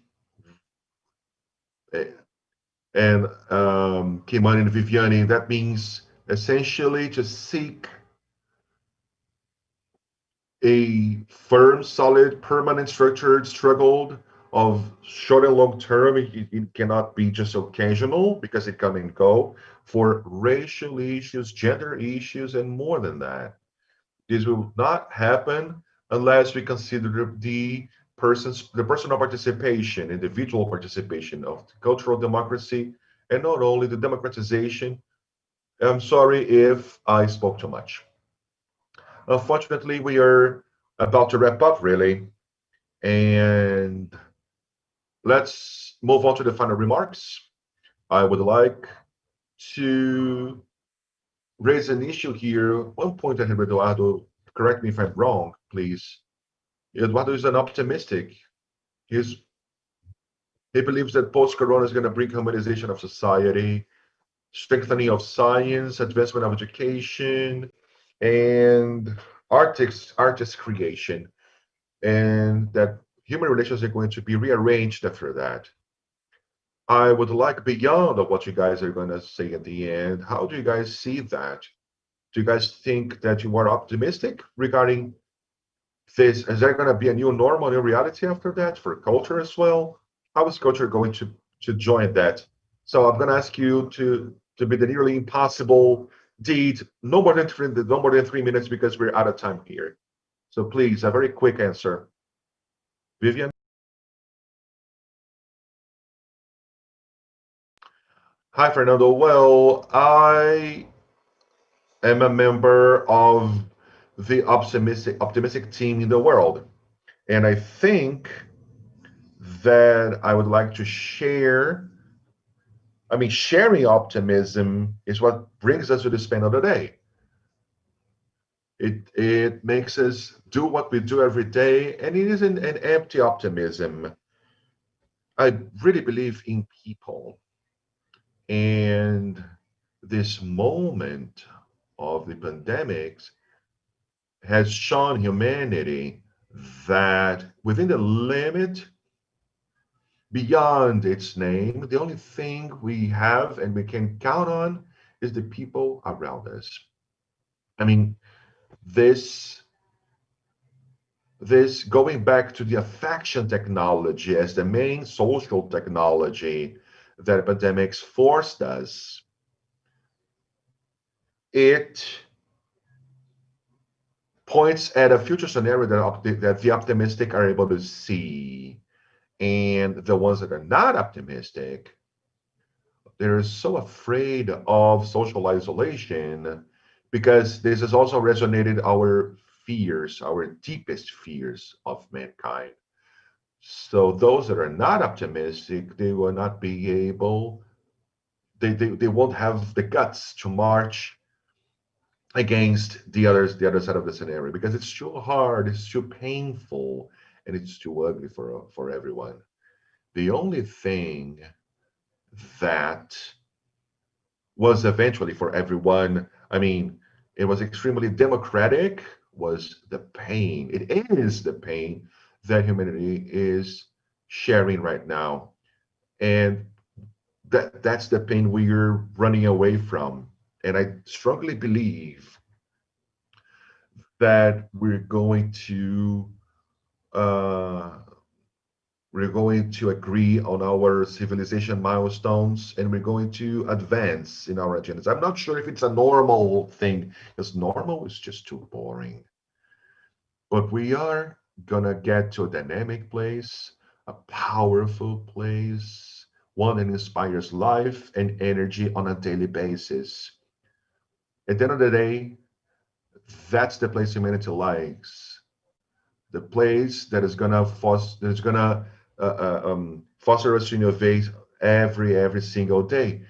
And Kimani and Viviane, that means essentially to seek a firm, solid, permanent, structured struggle of short and long term. It cannot be just occasional, because it can and go, for racial issues, gender issues, and more than that. This will not happen unless we consider the personal participation, individual participation of cultural democracy, and not only the democratization. I'm sorry if I spoke too much. Unfortunately, we are about to wrap up, really, and let's move on to the final remarks. I would like to raise an issue here. One point I have, Eduardo, correct me if I'm wrong, please. Eduardo is an optimistic. He's, he believes that post-corona is going to bring humanization of society, strengthening of science, advancement of education, and artist creation, and that human relations are going to be rearranged after that. I would like, beyond of what you guys are going to say at the end, how do you guys see that? Do you guys think that you are optimistic regarding this? Is there going to be a new normal, new reality after that for culture as well? How is culture going to join that? So I'm going to ask you to be the nearly impossible deed, no more than 3 minutes because we're out of time here. So please, a very quick answer. Viviane? Hi, Fernando. Well, I am a member of the optimistic team in the world. And I think that I would like to share. I mean, sharing optimism is what brings us to the end of the day. It makes us do what we do every day, and it isn't an empty optimism. I really believe in people, and this moment of the pandemics has shown humanity that within the limit, beyond its name, the only thing we have and we can count on is the people around us. I mean, this this going back to the affection technology as the main social technology that pandemics forced us, it points at a future scenario that the optimistic are able to see. And the ones that are not optimistic, they're so afraid of social isolation because this has also resonated our fears, our deepest fears of mankind. So those that are not optimistic, they will not be able, they won't have the guts to march against the other side of the scenario because it's too hard, it's too painful, and it's too ugly for everyone. The only thing that was eventually for everyone, I mean, it was extremely democratic, was the pain. It is the pain that humanity is sharing right now. And that's the pain we're running away from. And I strongly believe that uh, we're going to agree on our civilization milestones and we're going to advance in our agendas. I'm not sure if it's a normal thing, because normal is just too boring. But we are gonna get to a dynamic place, a powerful place, one that inspires life and energy on a daily basis. At the end of the day, that's the place humanity likes. The place that is gonna foster us to innovate every single day.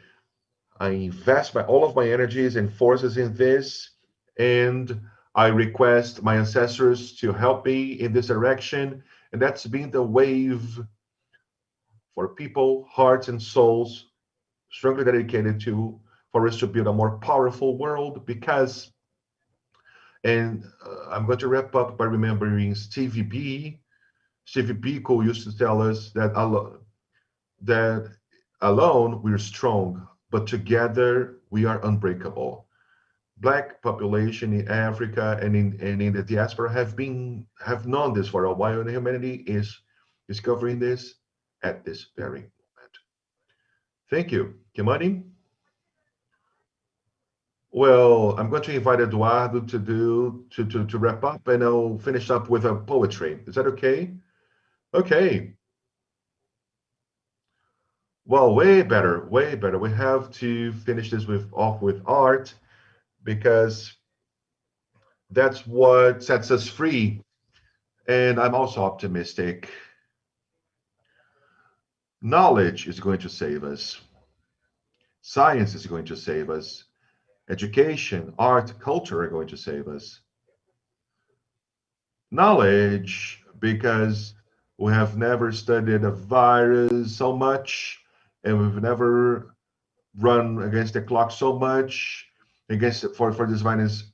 I invest all of my energies and forces in this, and I request my ancestors to help me in this direction. And that's been the wave for people, hearts, and souls strongly dedicated to for us to build a more powerful world because. And I'm going to wrap up by remembering Stevie B. Stevie Biko used to tell us that alone we're strong, but together we are unbreakable. Black population in Africa and in the diaspora have known this for a while, and humanity is discovering this at this very moment. Thank you, Kimani. Well, I'm going to invite Eduardo to wrap up, and I'll finish up with a poetry. Is that okay? Okay. Well, way better, way better. We have to finish this off with art because that's what sets us free. And I'm also optimistic. Knowledge is going to save us. Science is going to save us. Education, art, culture are going to save us. Knowledge, because we have never studied a virus so much, and we've never run against the clock so much against for this virus.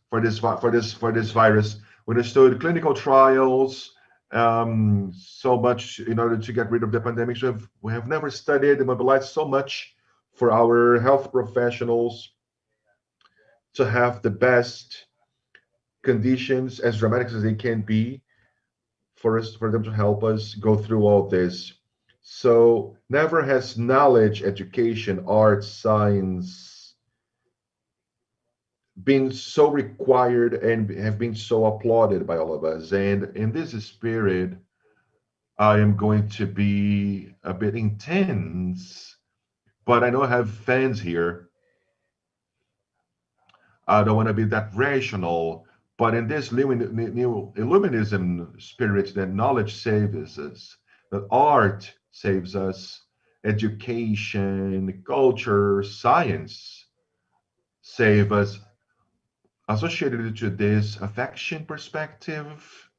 We understood clinical trials so much in order to get rid of the pandemic. We have never studied and mobilized so much for our health professionals to have the best conditions, as dramatic as they can be, for them to help us go through all this. So never has knowledge, education, art, science been so required and have been so applauded by all of us. And in this spirit, I am going to be a bit intense, but I know I have fans here. I don't want to be that rational, but in this new illuminism spirit, that knowledge saves us, that art saves us, education, culture, science save us. Associated to this affection perspective,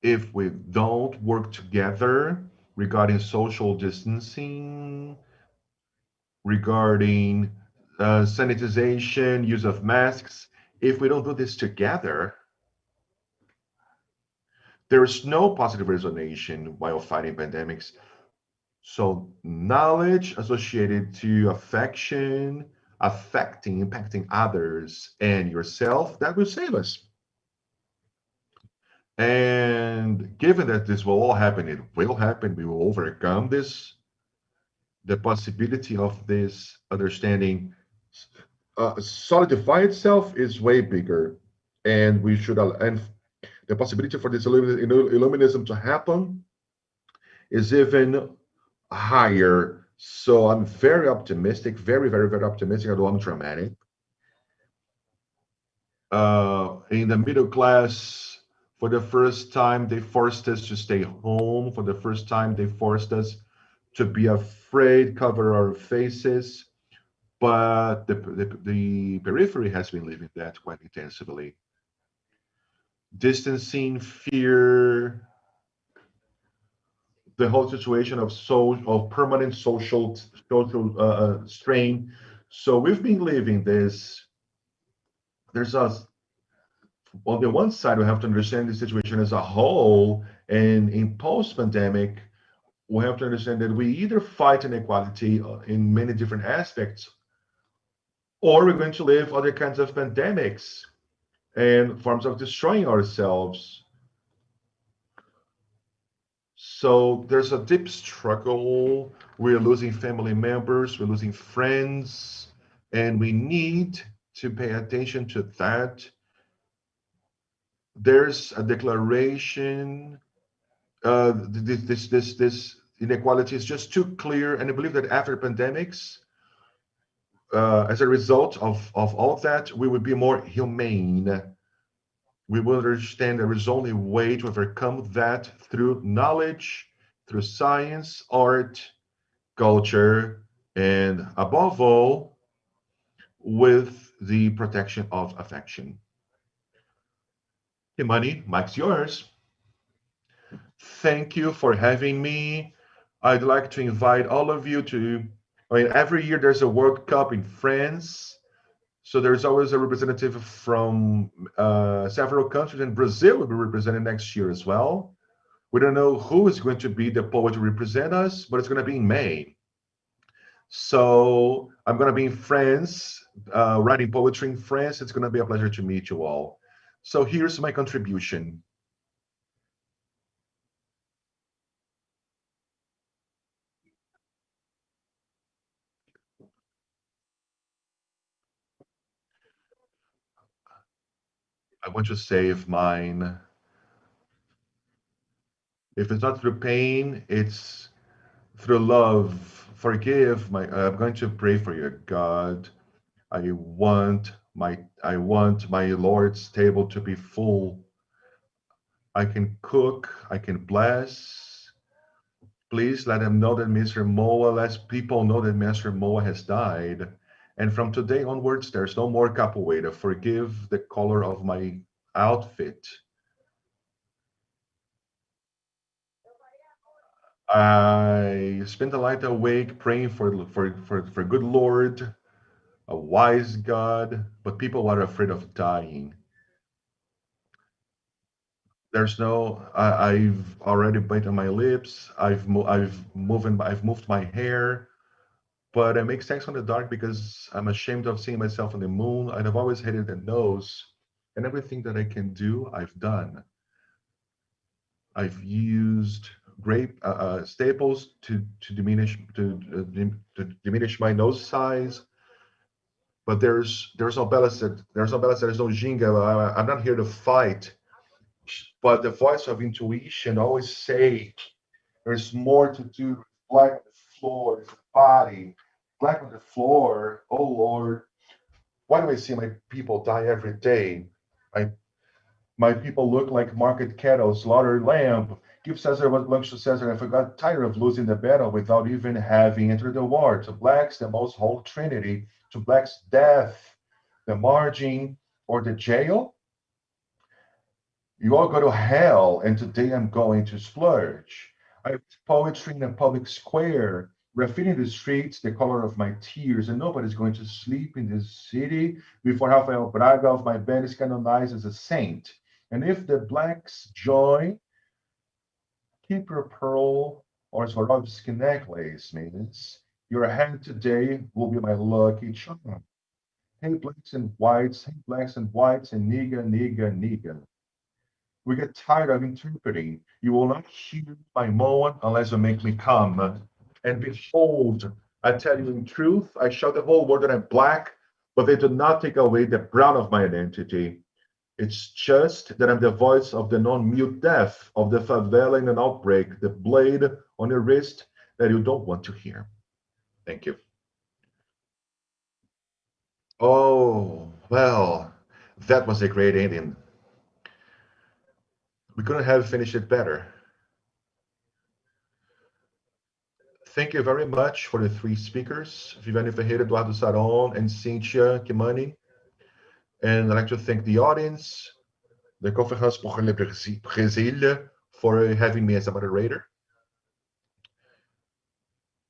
if we don't work together regarding social distancing, regarding sanitization, use of masks, if we don't do this together, there is no positive resonation while fighting pandemics. So knowledge associated to affection, affecting, impacting others and yourself, that will save us. And given that this will all happen, it will happen, we will overcome this, the possibility of this understanding solidify itself is way bigger. And we should, and the possibility for this illuminism to happen is even higher. So I'm very optimistic, very, very, very optimistic, although I'm dramatic. In the middle class, for the first time, they forced us to stay home. For the first time, they forced us to be afraid, cover our faces. But the periphery has been living that quite intensively. Distancing, fear, the whole situation of permanent social strain. So we've been living this. There's us on the one side, we have to understand the situation as a whole, and in post-pandemic, we have to understand that we either fight inequality in many different aspects, or we're going to live other kinds of pandemics and forms of destroying ourselves. So there's a deep struggle. We're losing family members, we're losing friends, and we need to pay attention to that. There's a declaration. This inequality is just too clear, and I believe that after pandemics, as a result of all of that, we will be more humane. We will understand there is only way to overcome that through knowledge, through science, art, culture, and above all, with the protection of affection. Kimani, mic's yours. Thank you for having me. I'd like to invite all of you to, I mean, every year there's a World Cup in France. So there's always a representative from several countries, and Brazil will be represented next year as well. We don't know who is going to be the poet to represent us, but it's going to be in May. So I'm going to be in France, writing poetry in France. It's going to be a pleasure to meet you all. So here's my contribution. I want to save mine. If it's not through pain, it's through love. Forgive my. I'm going to pray for you, God. I want my Lord's table to be full. I can cook. I can bless. Please let them know that Mr. Moa, let people know that Mr. Moa has died. And from today onwards, there's no more capoeira. Forgive the color of my outfit. I spent the night awake praying for good Lord, a wise God, but people are afraid of dying. There's no. I've already bitten my lips. I've moved my hair. But it makes sense on the dark because I'm ashamed of seeing myself on the moon. And I've always hated the nose. And everything that I can do, I've done. I've used grape staples to diminish my nose size. But there's no balance. There's no balance. There's no ginga. I'm not here to fight. But the voice of intuition always say there's more to do. Black on the floor, the body, black on the floor. Oh Lord, why do I see my people die every day? I, my people look like market cattle, slaughtered lamb. Give Caesar what belongs to Caesar. I forgot tired of losing the battle without even having entered the war. To blacks, the most holy trinity. To blacks, death, the margin, or the jail. You all go to hell, and today I'm going to splurge. I write poetry in a public square, graffiti in the streets, the color of my tears, and nobody's going to sleep in this city before Rafael Braga of my band is canonized as a saint. And if the blacks join, keep your pearl or Swarovski necklace, maidens. Your hand today will be my lucky charm. Hey, blacks and whites, and nigga, nigga, nigga. We get tired of interpreting. You will not hear my moan unless you make me come. And behold, I tell you in truth, I shout the whole world that I'm black, but they do not take away the brown of my identity. It's just that I'm the voice of the non-mute deaf, of the favela in an outbreak, the blade on your wrist that you don't want to hear. Thank you. Oh, well, that was a great ending. We couldn't have finished it better. Thank you very much for the three speakers, Viviane Ferreira, Eduardo Saron, and Cynthia Kimani. And I'd like to thank the audience, the Conférence pour le Brésil, for having me as a moderator.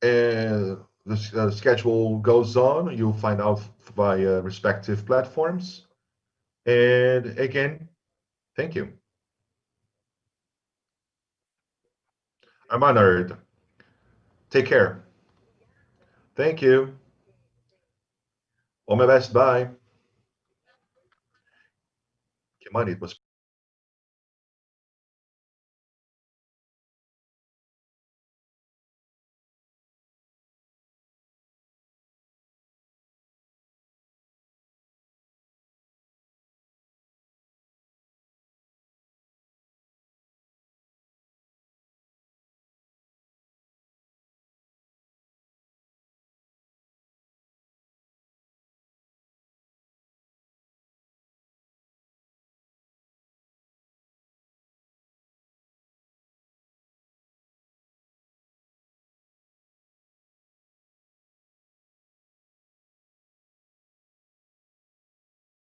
And the schedule goes on. You'll find out via respective platforms. And again, thank you. I'm honored. Take care. Thank you. All my best. Bye. Kimani, it was